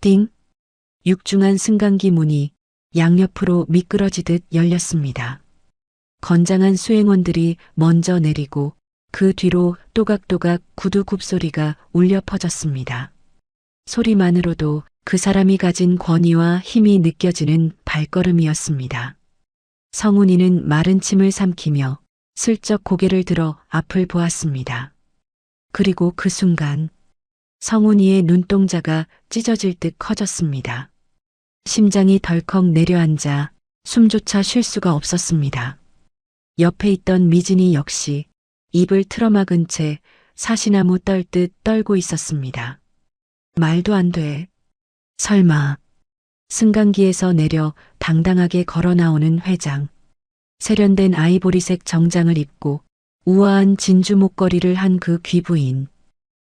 띵! 육중한 승강기 문이 양옆으로 미끄러지듯 열렸습니다. 건장한 수행원들이 먼저 내리고 그 뒤로 또각또각 구두 굽소리가 울려 퍼졌습니다. 소리만으로도 그 사람이 가진 권위와 힘이 느껴지는 발걸음이었습니다. 성훈이는 마른 침을 삼키며 슬쩍 고개를 들어 앞을 보았습니다. 그리고 그 순간 성훈이의 눈동자가 찢어질 듯 커졌습니다. 심장이 덜컥 내려앉아 숨조차 쉴 수가 없었습니다. 옆에 있던 미진이 역시 입을 틀어막은 채 사시나무 떨듯 떨고 있었습니다. 말도 안 돼. 설마. 승강기에서 내려 당당하게 걸어 나오는 회장. 세련된 아이보리색 정장을 입고 우아한 진주 목걸이를 한 그 귀부인.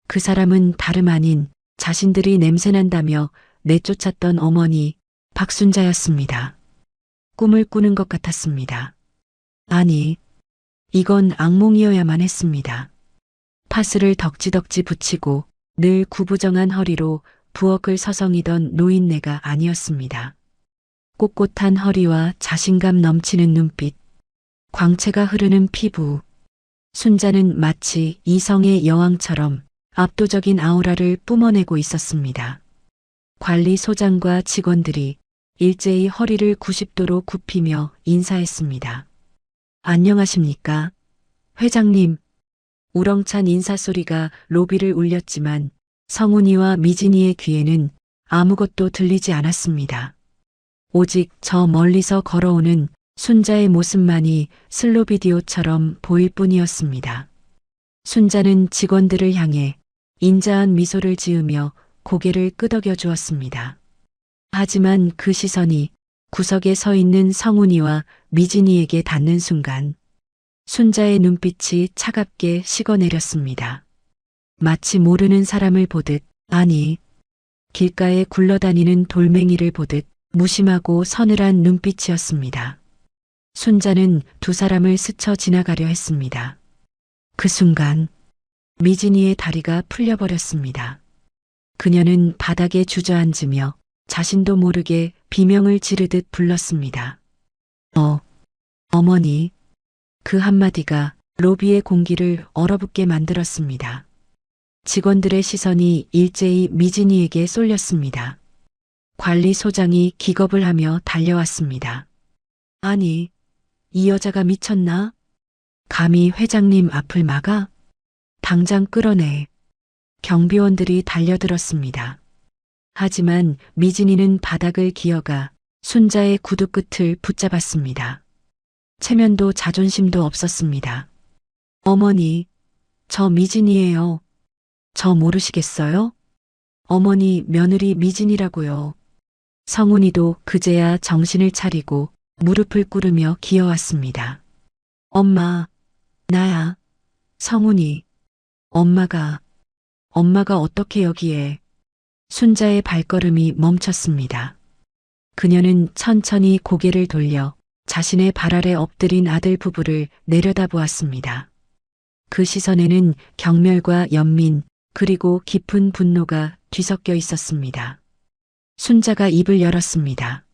그 사람은 다름 아닌 자신들이 냄새난다며 내쫓았던 어머니 박순자였습니다. 꿈을 꾸는 것 같았습니다. 아니, 이건 악몽이어야만 했습니다. 파스를 덕지덕지 붙이고 늘 구부정한 허리로 부엌을 서성이던 노인네가 아니었습니다. 꼿꼿한 허리와 자신감 넘치는 눈빛, 광채가 흐르는 피부, 순자는 마치 이성의 여왕처럼 압도적인 아우라를 뿜어내고 있었습니다. 관리소장과 직원들이 일제히 허리를 90도로 굽히며 인사했습니다. 안녕하십니까? 회장님. 우렁찬 인사소리가 로비를 울렸지만 성훈이와 미진이의 귀에는 아무것도 들리지 않았습니다. 오직 저 멀리서 걸어오는 순자의 모습만이 슬로 비디오처럼 보일 뿐이었습니다. 순자는 직원들을 향해 인자한 미소를 지으며 고개를 끄덕여 주었습니다. 하지만 그 시선이 구석에 서 있는 성훈이와 미진이에게 닿는 순간 순자의 눈빛이 차갑게 식어내렸습니다. 마치 모르는 사람을 보듯, 아니, 길가에 굴러다니는 돌멩이를 보듯 무심하고 서늘한 눈빛이었습니다. 순자는 두 사람을 스쳐 지나가려 했습니다. 그 순간 미진이의 다리가 풀려버렸습니다. 그녀는 바닥에 주저앉으며 자신도 모르게 비명을 지르듯 불렀습니다. 어머니. 그 한마디가 로비의 공기를 얼어붙게 만들었습니다. 직원들의 시선이 일제히 미진이에게 쏠렸습니다. 관리소장이 기겁을 하며 달려왔습니다. 아니, 이 여자가 미쳤나? 감히 회장님 앞을 막아? 당장 끌어내. 경비원들이 달려들었습니다. 하지만 미진이는 바닥을 기어가 순자의 구두 끝을 붙잡았습니다. 체면도 자존심도 없었습니다. 어머니, 저 미진이에요. 저 모르시겠어요? 어머니 며느리 미진이라고요. 성훈이도 그제야 정신을 차리고 무릎을 꿇으며 기어왔습니다. 엄마, 나야. 성훈이. 엄마가 어떻게 여기에. 순자의 발걸음이 멈췄습니다. 그녀는 천천히 고개를 돌려 자신의 발 아래 엎드린 아들 부부를 내려다보았습니다. 그 시선에는 경멸과 연민 그리고 깊은 분노가 뒤섞여 있었습니다. 순자가 입을 열었습니다.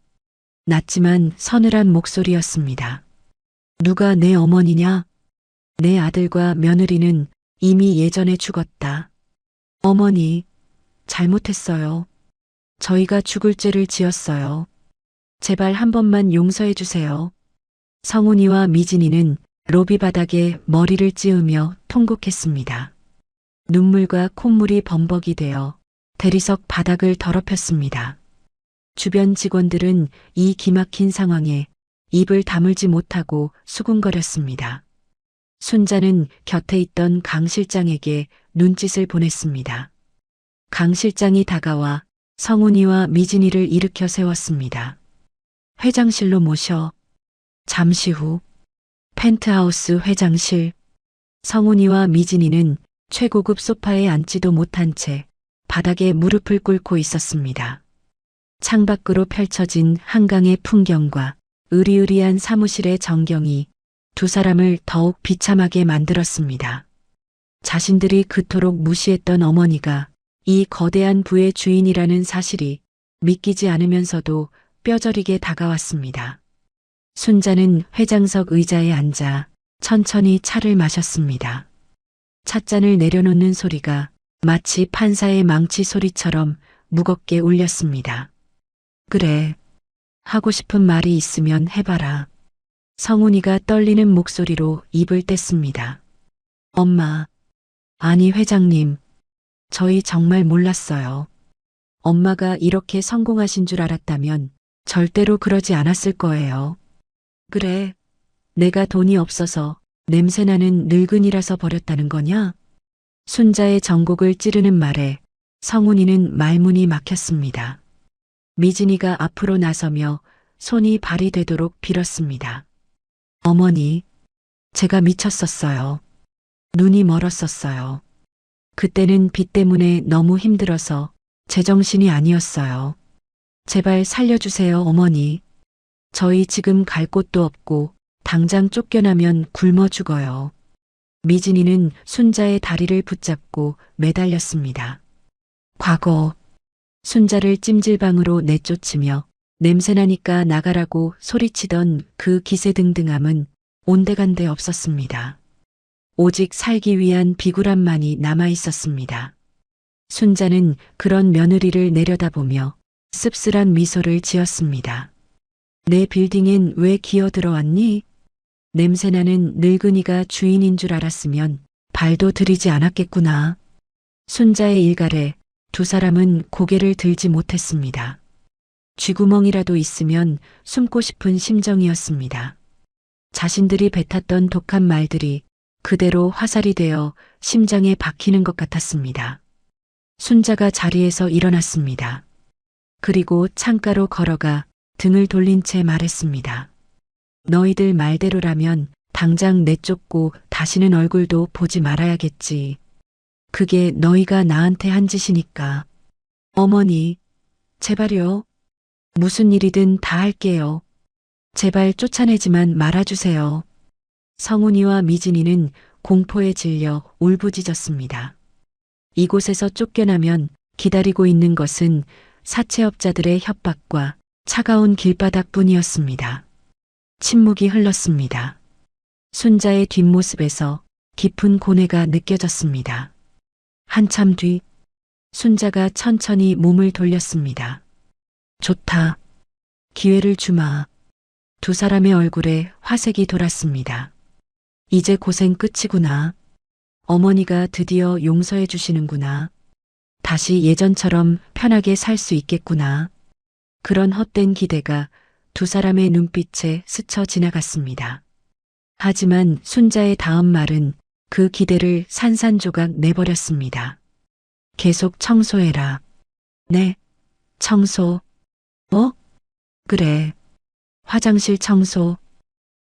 낮지만 서늘한 목소리였습니다. 누가 내 어머니냐? 내 아들과 며느리는 이미 예전에 죽었다. 어머니, 잘못했어요. 저희가 죽을 죄를 지었어요. 제발 한 번만 용서해 주세요. 성훈이와 미진이는 로비 바닥에 머리를 찌우며 통곡했습니다. 눈물과 콧물이 범벅이 되어 대리석 바닥을 더럽혔습니다. 주변 직원들은 이 기막힌 상황에 입을 다물지 못하고 수군거렸습니다. 순자는 곁에 있던 강 실장에게 눈짓을 보냈습니다. 강 실장이 다가와 성훈이와 미진이를 일으켜 세웠습니다. 회장실로 모셔. 잠시 후 펜트하우스 회장실. 성훈이와 미진이는 최고급 소파에 앉지도 못한 채 바닥에 무릎을 꿇고 있었습니다. 창밖으로 펼쳐진 한강의 풍경과 으리으리한 사무실의 전경이 두 사람을 더욱 비참하게 만들었습니다. 자신들이 그토록 무시했던 어머니가 이 거대한 부의 주인이라는 사실이 믿기지 않으면서도 뼈저리게 다가왔습니다. 순자는 회장석 의자에 앉아 천천히 차를 마셨습니다. 찻잔을 내려놓는 소리가 마치 판사의 망치 소리처럼 무겁게 울렸습니다. 그래, 하고 싶은 말이 있으면 해봐라. 성훈이가 떨리는 목소리로 입을 뗐습니다. 엄마, 아니, 회장님. 저희 정말 몰랐어요. 엄마가 이렇게 성공하신 줄 알았다면 절대로 그러지 않았을 거예요. 그래, 내가 돈이 없어서 냄새나는 늙은이라서 버렸다는 거냐? 순자의 정곡을 찌르는 말에 성훈이는 말문이 막혔습니다. 미진이가 앞으로 나서며 손이 발이 되도록 빌었습니다. 어머니, 제가 미쳤었어요. 눈이 멀었었어요. 그때는 빚 때문에 너무 힘들어서 제정신이 아니었어요. 제발 살려주세요, 어머니. 저희 지금 갈 곳도 없고 당장 쫓겨나면 굶어 죽어요. 미진이는 순자의 다리를 붙잡고 매달렸습니다. 과거, 순자를 찜질방으로 내쫓으며 냄새나니까 나가라고 소리치던 그 기세등등함은 온데간데 없었습니다. 오직 살기 위한 비굴함만이 남아 있었습니다. 순자는 그런 며느리를 내려다보며 씁쓸한 미소를 지었습니다. 내 빌딩엔 왜 기어들어왔니? 냄새나는 늙은이가 주인인 줄 알았으면 발도 들이지 않았겠구나. 순자의 일갈에 두 사람은 고개를 들지 못했습니다. 쥐구멍이라도 있으면 숨고 싶은 심정이었습니다. 자신들이 뱉었던 독한 말들이 그대로 화살이 되어 심장에 박히는 것 같았습니다. 순자가 자리에서 일어났습니다. 그리고 창가로 걸어가 등을 돌린 채 말했습니다. 너희들 말대로라면 당장 내쫓고 다시는 얼굴도 보지 말아야겠지. 그게 너희가 나한테 한 짓이니까. 어머니, 제발요. 무슨 일이든 다 할게요. 제발 쫓아내지만 말아주세요. 성훈이와 미진이는 공포에 질려 울부짖었습니다. 이곳에서 쫓겨나면 기다리고 있는 것은 사채업자들의 협박과 차가운 길바닥뿐이었습니다. 침묵이 흘렀습니다. 순자의 뒷모습에서 깊은 고뇌가 느껴졌습니다. 한참 뒤 순자가 천천히 몸을 돌렸습니다. 좋다. 기회를 주마. 두 사람의 얼굴에 화색이 돌았습니다. 이제 고생 끝이구나. 어머니가 드디어 용서해 주시는구나. 다시 예전처럼 편하게 살 수 있겠구나. 그런 헛된 기대가 두 사람의 눈빛에 스쳐 지나갔습니다. 하지만 순자의 다음 말은 그 기대를 산산조각 내버렸습니다. 계속 청소해라. 네, 청소. 그래. 화장실 청소.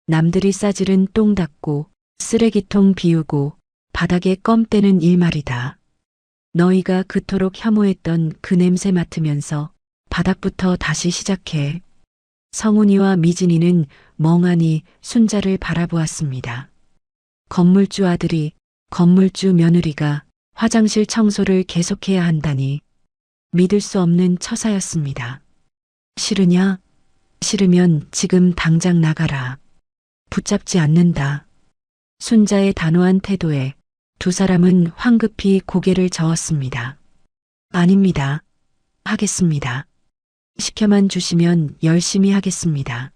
남들이 싸지른 똥 닦고 쓰레기통 비우고 바닥에 껌 떼는 일 말이다. 너희가 그토록 혐오했던 그 냄새 맡으면서 바닥부터 다시 시작해. 성훈이와 미진이는 멍하니 순자를 바라보았습니다. 건물주 아들이, 건물주 며느리가 화장실 청소를 계속해야 한다니 믿을 수 없는 처사였습니다. 싫으냐? 싫으면 지금 당장 나가라. 붙잡지 않는다. 순자의 단호한 태도에 두 사람은 황급히 고개를 저었습니다. 아닙니다. 하겠습니다. 시켜만 주시면 열심히 하겠습니다.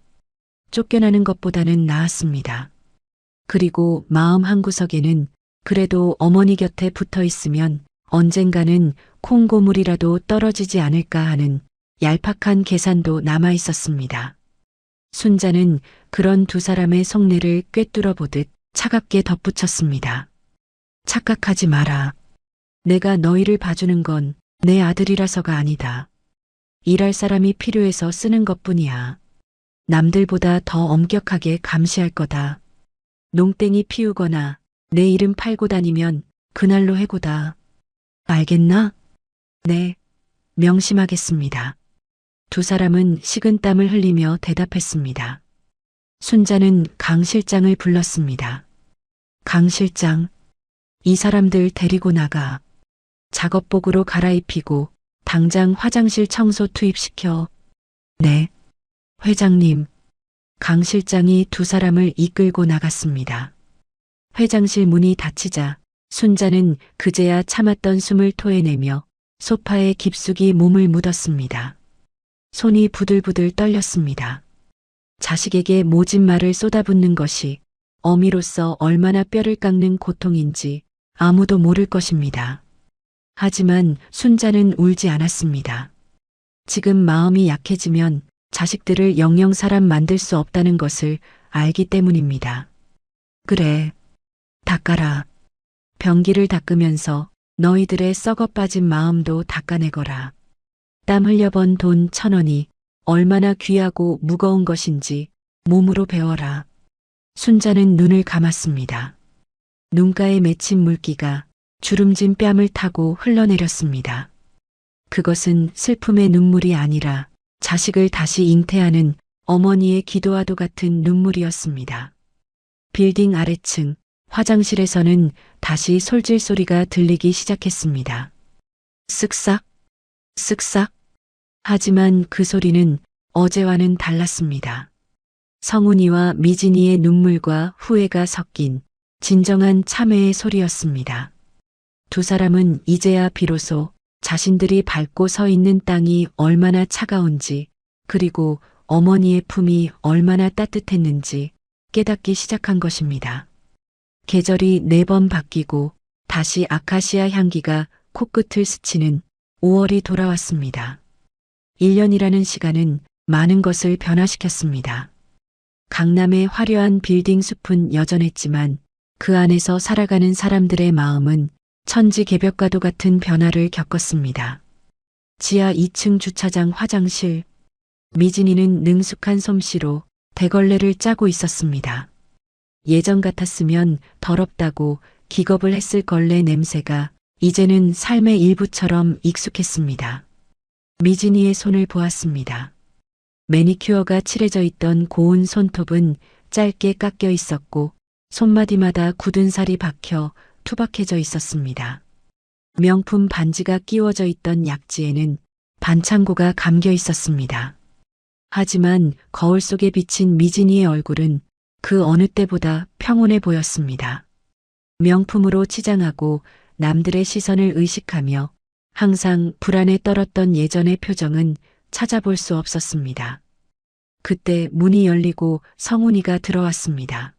쫓겨나는 것보다는 나았습니다. 그리고 마음 한구석에는 그래도 어머니 곁에 붙어 있으면 언젠가는 콩고물이라도 떨어지지 않을까 하는 얄팍한 계산도 남아 있었습니다. 순자는 그런 두 사람의 속내를 꿰뚫어 보듯 차갑게 덧붙였습니다. 착각하지 마라. 내가 너희를 봐주는 건 내 아들이라서가 아니다. 일할 사람이 필요해서 쓰는 것뿐이야. 남들보다 더 엄격하게 감시할 거다. 농땡이 피우거나 내 이름 팔고 다니면 그날로 해고다. 알겠나? 네, 명심하겠습니다. 두 사람은 식은땀을 흘리며 대답했습니다. 순자는 강 실장을 불렀습니다. 강 실장, 이 사람들 데리고 나가. 작업복으로 갈아입히고 당장 화장실 청소 투입시켜. 네, 회장님. 강 실장이 두 사람을 이끌고 나갔습니다. 회장실 문이 닫히자 순자는 그제야 참았던 숨을 토해내며 소파에 깊숙이 몸을 묻었습니다. 손이 부들부들 떨렸습니다. 자식에게 모진 말을 쏟아붓는 것이 어미로서 얼마나 뼈를 깎는 고통인지 아무도 모를 것입니다. 하지만 순자는 울지 않았습니다. 지금 마음이 약해지면 자식들을 영영 사람 만들 수 없다는 것을 알기 때문입니다. 그래, 닦아라. 변기를 닦으면서 너희들의 썩어 빠진 마음도 닦아내거라. 땀 흘려번 돈 1,000원이 얼마나 귀하고 무거운 것인지 몸으로 배워라. 순자는 눈을 감았습니다. 눈가에 맺힌 물기가 주름진 뺨을 타고 흘러내렸습니다. 그것은 슬픔의 눈물이 아니라 자식을 다시 잉태하는 어머니의 기도와도 같은 눈물이었습니다. 빌딩 아래층 화장실에서는 다시 솔질 소리가 들리기 시작했습니다. 쓱싹, 쓱싹. 하지만 그 소리는 어제와는 달랐습니다. 성훈이와 미진이의 눈물과 후회가 섞인 진정한 참회의 소리였습니다. 두 사람은 이제야 비로소 자신들이 밟고 서 있는 땅이 얼마나 차가운지, 그리고 어머니의 품이 얼마나 따뜻했는지 깨닫기 시작한 것입니다. 계절이 4번 바뀌고 다시 아카시아 향기가 코끝을 스치는 5월이 돌아왔습니다. 1년이라는 시간은 많은 것을 변화시켰습니다. 강남의 화려한 빌딩 숲은 여전했지만 그 안에서 살아가는 사람들의 마음은 천지개벽과도 같은 변화를 겪었습니다. 지하 2층 주차장 화장실. 미진이는 능숙한 솜씨로 대걸레를 짜고 있었습니다. 예전 같았으면 더럽다고 기겁을 했을 걸레 냄새가 이제는 삶의 일부처럼 익숙했습니다. 미진이의 손을 보았습니다. 매니큐어가 칠해져 있던 고운 손톱은 짧게 깎여 있었고 손마디마다 굳은 살이 박혀 투박해져 있었습니다. 명품 반지가 끼워져 있던 약지에는 반창고가 감겨 있었습니다. 하지만 거울 속에 비친 미진이의 얼굴은 그 어느 때보다 평온해 보였습니다. 명품으로 치장하고 남들의 시선을 의식하며 항상 불안에 떨었던 예전의 표정은 찾아볼 수 없었습니다. 그때 문이 열리고 성훈이가 들어왔습니다.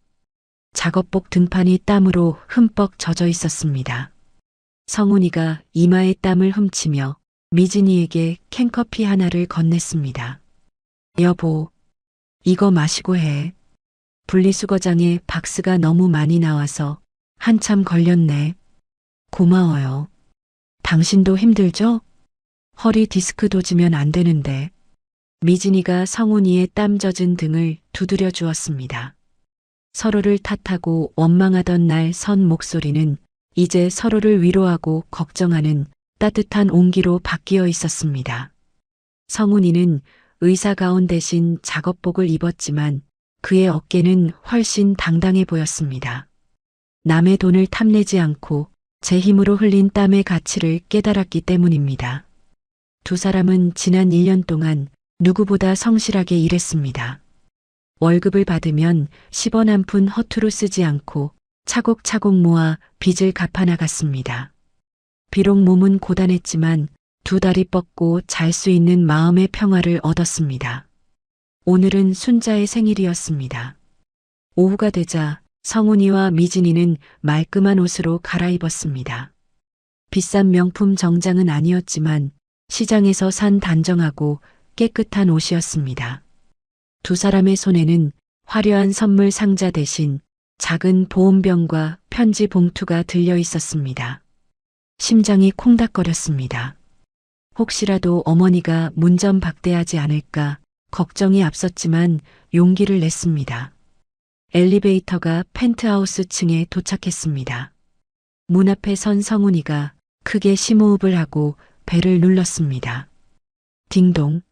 작업복 등판이 땀으로 흠뻑 젖어 있었습니다. 성훈이가 이마에 땀을 훔치며 미진이에게 캔커피 하나를 건넸습니다. 여보, 이거 마시고 해. 분리수거장에 박스가 너무 많이 나와서 한참 걸렸네. 고마워요. 당신도 힘들죠? 허리 디스크 도지면 안 되는데. 미진이가 성훈이의 땀 젖은 등을 두드려 주었습니다. 서로를 탓하고 원망하던 날 선 목소리는 이제 서로를 위로하고 걱정하는 따뜻한 온기로 바뀌어 있었습니다. 성훈이는 의사 가운 대신 작업복을 입었지만 그의 어깨는 훨씬 당당해 보였습니다. 남의 돈을 탐내지 않고 제 힘으로 흘린 땀의 가치를 깨달았기 때문입니다. 두 사람은 지난 1년 동안 누구보다 성실하게 일했습니다. 월급을 받으면 10원 한 푼 허투루 쓰지 않고 차곡차곡 모아 빚을 갚아나갔습니다. 비록 몸은 고단했지만 두 다리 뻗고 잘 수 있는 마음의 평화를 얻었습니다. 오늘은 순자의 생일이었습니다. 오후가 되자 성훈이와 미진이는 말끔한 옷으로 갈아입었습니다. 비싼 명품 정장은 아니었지만 시장에서 산 단정하고 깨끗한 옷이었습니다. 두 사람의 손에는 화려한 선물 상자 대신 작은 보온병과 편지 봉투가 들려 있었습니다. 심장이 콩닥거렸습니다. 혹시라도 어머니가 문전박대하지 않을까 걱정이 앞섰지만 용기를 냈습니다. 엘리베이터가 펜트하우스 층에 도착했습니다. 문 앞에 선 성훈이가 크게 심호흡을 하고 벨을 눌렀습니다. 딩동.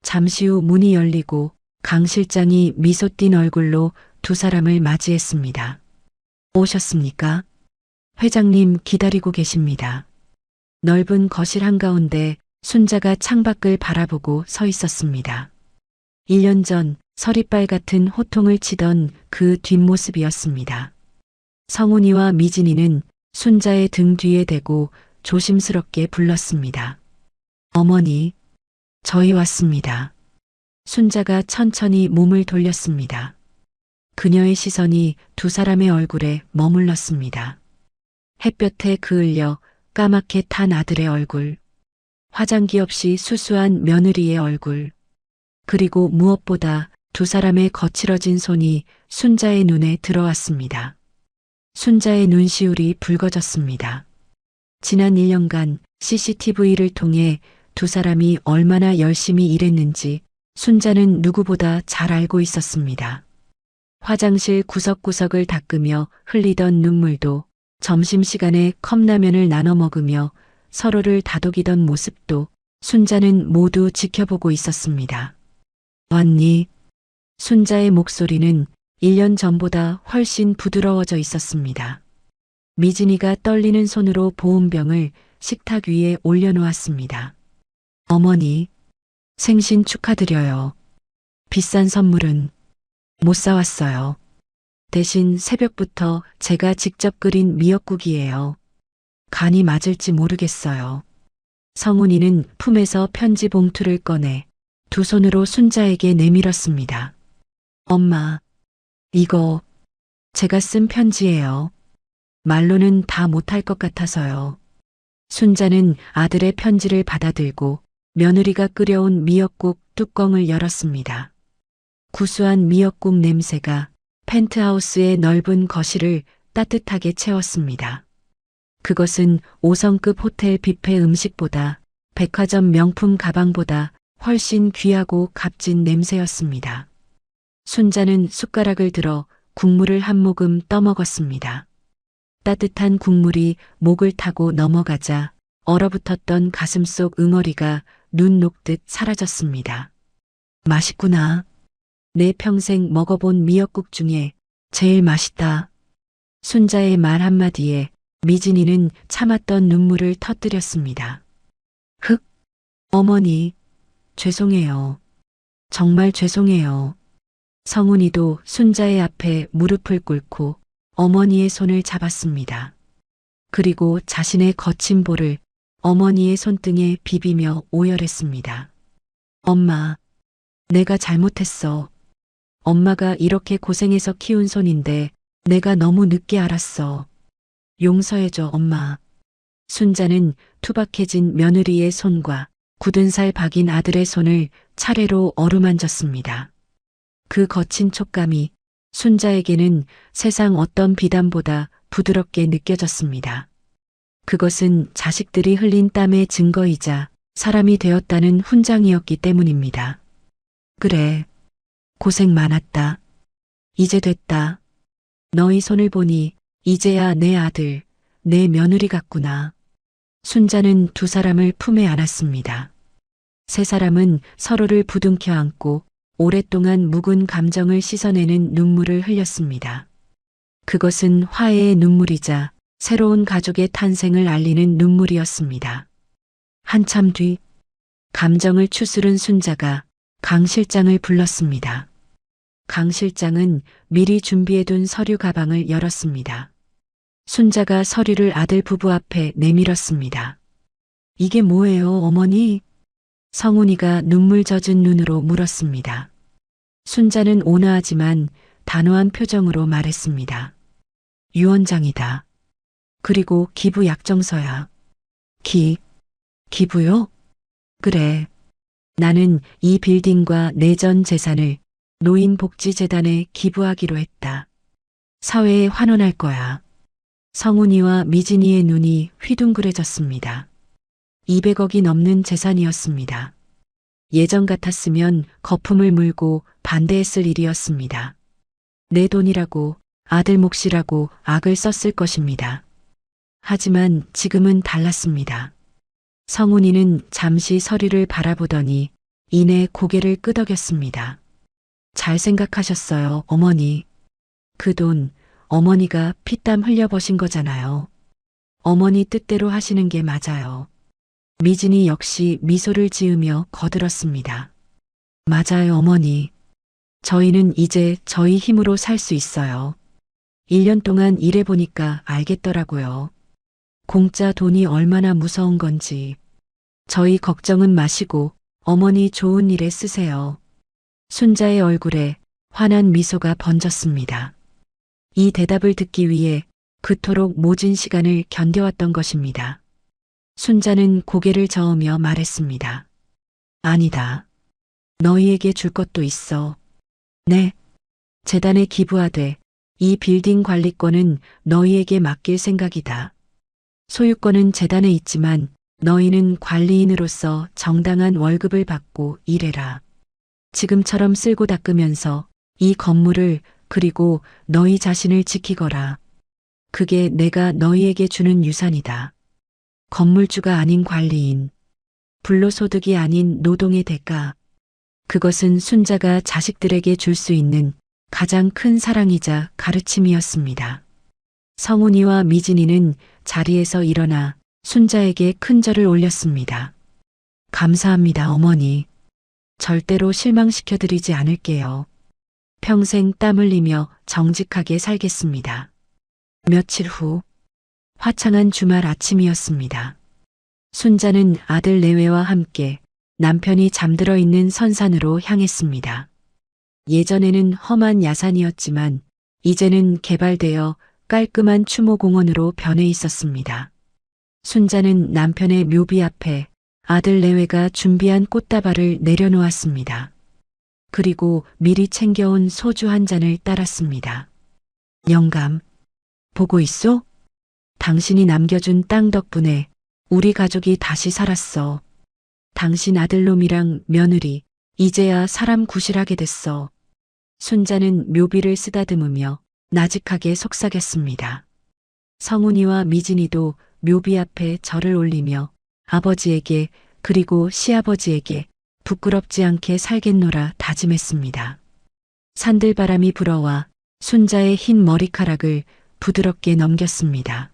잠시 후 문이 열리고 강 실장이 미소 띤 얼굴로 두 사람을 맞이했습니다. 오셨습니까? 회장님 기다리고 계십니다. 넓은 거실 한가운데 순자가 창밖을 바라보고 서 있었습니다. 1년 전 서리빨 같은 호통을 치던 그 뒷모습이었습니다. 성훈이와 미진이는 순자의 등 뒤에 대고 조심스럽게 불렀습니다. 어머니, 저희 왔습니다. 순자가 천천히 몸을 돌렸습니다. 그녀의 시선이 두 사람의 얼굴에 머물렀습니다. 햇볕에 그을려 까맣게 탄 아들의 얼굴. 화장기 없이 수수한 며느리의 얼굴. 그리고 무엇보다 두 사람의 거칠어진 손이 순자의 눈에 들어왔습니다. 순자의 눈시울이 붉어졌습니다. 지난 1년간 CCTV를 통해 두 사람이 얼마나 열심히 일했는지 순자는 누구보다 잘 알고 있었습니다. 화장실 구석구석을 닦으며 흘리던 눈물도, 점심시간에 컵라면을 나눠 먹으며 서로를 다독이던 모습도 순자는 모두 지켜보고 있었습니다. 왔니? 순자의 목소리는 1년 전보다 훨씬 부드러워져 있었습니다. 미진이가 떨리는 손으로 보온병을 식탁 위에 올려놓았습니다. 어머니, 생신 축하드려요. 비싼 선물은 못 사왔어요. 대신 새벽부터 제가 직접 끓인 미역국이에요. 간이 맞을지 모르겠어요. 성훈이는 품에서 편지 봉투를 꺼내 두 손으로 순자에게 내밀었습니다. 엄마, 이거 제가 쓴 편지예요. 말로는 다 못할 것 같아서요. 순자는 아들의 편지를 받아들고 며느리가 끓여온 미역국 뚜껑을 열었습니다. 구수한 미역국 냄새가 펜트하우스의 넓은 거실을 따뜻하게 채웠습니다. 그것은 5성급 호텔 뷔페 음식보다, 백화점 명품 가방보다 훨씬 귀하고 값진 냄새였습니다. 순자는 숟가락을 들어 국물을 한 모금 떠먹었습니다. 따뜻한 국물이 목을 타고 넘어가자 얼어붙었던 가슴 속 응어리가 눈 녹듯 사라졌습니다. 맛있구나. 내 평생 먹어본 미역국 중에 제일 맛있다. 순자의 말 한마디에 미진이는 참았던 눈물을 터뜨렸습니다. 흑, 어머니, 죄송해요. 정말 죄송해요. 성훈이도 순자의 앞에 무릎을 꿇고 어머니의 손을 잡았습니다. 그리고 자신의 거친 볼을 어머니의 손등에 비비며 오열했습니다. 엄마, 내가 잘못했어. 엄마가 이렇게 고생해서 키운 손인데 내가 너무 늦게 알았어. 용서해줘, 엄마. 순자는 투박해진 며느리의 손과 굳은 살 박인 아들의 손을 차례로 어루만졌습니다. 그 거친 촉감이 순자에게는 세상 어떤 비단보다 부드럽게 느껴졌습니다. 그것은 자식들이 흘린 땀의 증거이자 사람이 되었다는 훈장이었기 때문입니다. 그래, 고생 많았다. 이제 됐다. 너희 손을 보니 이제야 내 아들, 내 며느리 같구나. 순자는 두 사람을 품에 안았습니다. 세 사람은 서로를 부둥켜 안고 오랫동안 묵은 감정을 씻어내는 눈물을 흘렸습니다. 그것은 화해의 눈물이자 새로운 가족의 탄생을 알리는 눈물이었습니다. 한참 뒤 감정을 추스른 순자가 강 실장을 불렀습니다. 강 실장은 미리 준비해둔 서류 가방을 열었습니다. 순자가 서류를 아들 부부 앞에 내밀었습니다. 이게 뭐예요, 어머니? 성훈이가 눈물 젖은 눈으로 물었습니다. 순자는 온화하지만 단호한 표정으로 말했습니다. 유언장이다. 그리고 기부 약정서야. 기부요? 그래. 나는 이 빌딩과 내 전 재산을 노인복지재단에 기부하기로 했다. 사회에 환원할 거야. 성훈이와 미진이의 눈이 휘둥그레졌습니다. 200억이 넘는 재산이었습니다. 예전 같았으면 거품을 물고 반대했을 일이었습니다. 내 돈이라고, 아들 몫이라고 악을 썼을 것입니다. 하지만 지금은 달랐습니다. 성훈이는 잠시 서류를 바라보더니 이내 고개를 끄덕였습니다. 잘 생각하셨어요, 어머니. 그 돈 어머니가 피땀 흘려버신 거잖아요. 어머니 뜻대로 하시는 게 맞아요. 미진이 역시 미소를 지으며 거들었습니다. 맞아요, 어머니. 저희는 이제 저희 힘으로 살 수 있어요. 1년 동안 일해보니까 알겠더라고요. 공짜 돈이 얼마나 무서운 건지. 저희 걱정은 마시고 어머니 좋은 일에 쓰세요. 순자의 얼굴에 환한 미소가 번졌습니다. 이 대답을 듣기 위해 그토록 모진 시간을 견뎌왔던 것입니다. 순자는 고개를 저으며 말했습니다. 아니다. 너희에게 줄 것도 있어. 네. 재단에 기부하되 이 빌딩 관리권은 너희에게 맡길 생각이다. 소유권은 재단에 있지만 너희는 관리인으로서 정당한 월급을 받고 일해라. 지금처럼 쓸고 닦으면서 이 건물을 그리고 너희 자신을 지키거라. 그게 내가 너희에게 주는 유산이다. 건물주가 아닌 관리인, 불로소득이 아닌 노동의 대가. 그것은 순자가 자식들에게 줄 수 있는 가장 큰 사랑이자 가르침이었습니다. 성훈이와 미진이는 자리에서 일어나 순자에게 큰 절을 올렸습니다. 감사합니다, 어머니. 절대로 실망시켜드리지 않을게요. 평생 땀 흘리며 정직하게 살겠습니다. 며칠 후 화창한 주말 아침이었습니다. 순자는 아들 내외와 함께 남편이 잠들어 있는 선산으로 향했습니다. 예전에는 험한 야산이었지만 이제는 개발되어 깔끔한 추모공원으로 변해 있었습니다. 순자는 남편의 묘비 앞에 아들 내외가 준비한 꽃다발을 내려놓았습니다. 그리고 미리 챙겨온 소주 한 잔을 따랐습니다. 영감, 보고 있소? 당신이 남겨준 땅 덕분에 우리 가족이 다시 살았어. 당신 아들놈이랑 며느리, 이제야 사람 구실하게 됐어. 순자는 묘비를 쓰다듬으며 나직하게 속삭였습니다. 성훈이와 미진이도 묘비 앞에 절을 올리며 아버지에게 그리고 시아버지에게 부끄럽지 않게 살겠노라 다짐했습니다. 산들바람이 불어와 순자의 흰 머리카락을 부드럽게 넘겼습니다.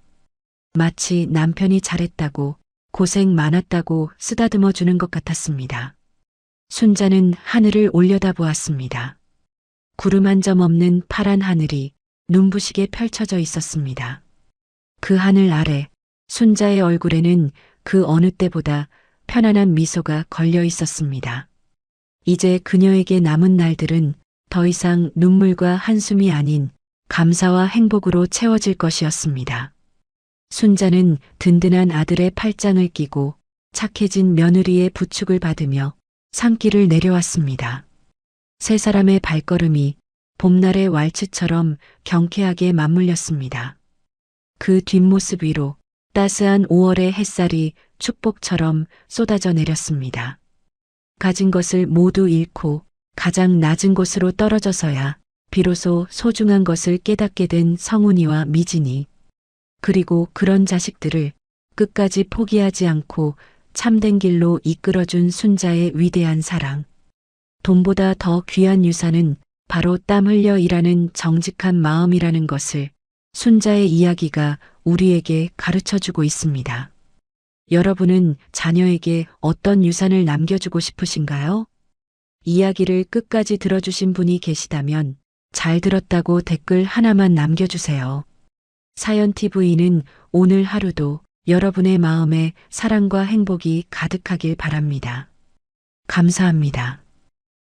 마치 남편이 잘했다고 고생 많았다고 쓰다듬어 주는 것 같았습니다. 순자는 하늘을 올려다보았습니다. 구름 한 점 없는 파란 하늘이 눈부시게 펼쳐져 있었습니다. 그 하늘 아래 순자의 얼굴에는 그 어느 때보다 편안한 미소가 걸려 있었습니다. 이제 그녀에게 남은 날들은 더 이상 눈물과 한숨이 아닌 감사와 행복으로 채워질 것이었습니다. 순자는 든든한 아들의 팔짱을 끼고 착해진 며느리의 부축을 받으며 산길을 내려왔습니다. 세 사람의 발걸음이 봄날의 왈츠처럼 경쾌하게 맞물렸습니다. 그 뒷모습 위로 따스한 5월의 햇살이 축복처럼 쏟아져 내렸습니다. 가진 것을 모두 잃고 가장 낮은 곳으로 떨어져서야 비로소 소중한 것을 깨닫게 된 성훈이와 미진이, 그리고 그런 자식들을 끝까지 포기하지 않고 참된 길로 이끌어준 순자의 위대한 사랑. 돈보다 더 귀한 유산은 바로 땀 흘려 일하는 정직한 마음이라는 것을 순자의 이야기가 우리에게 가르쳐주고 있습니다. 여러분은 자녀에게 어떤 유산을 남겨주고 싶으신가요? 이야기를 끝까지 들어주신 분이 계시다면 잘 들었다고 댓글 하나만 남겨주세요. 사연TV는 오늘 하루도 여러분의 마음에 사랑과 행복이 가득하길 바랍니다. 감사합니다.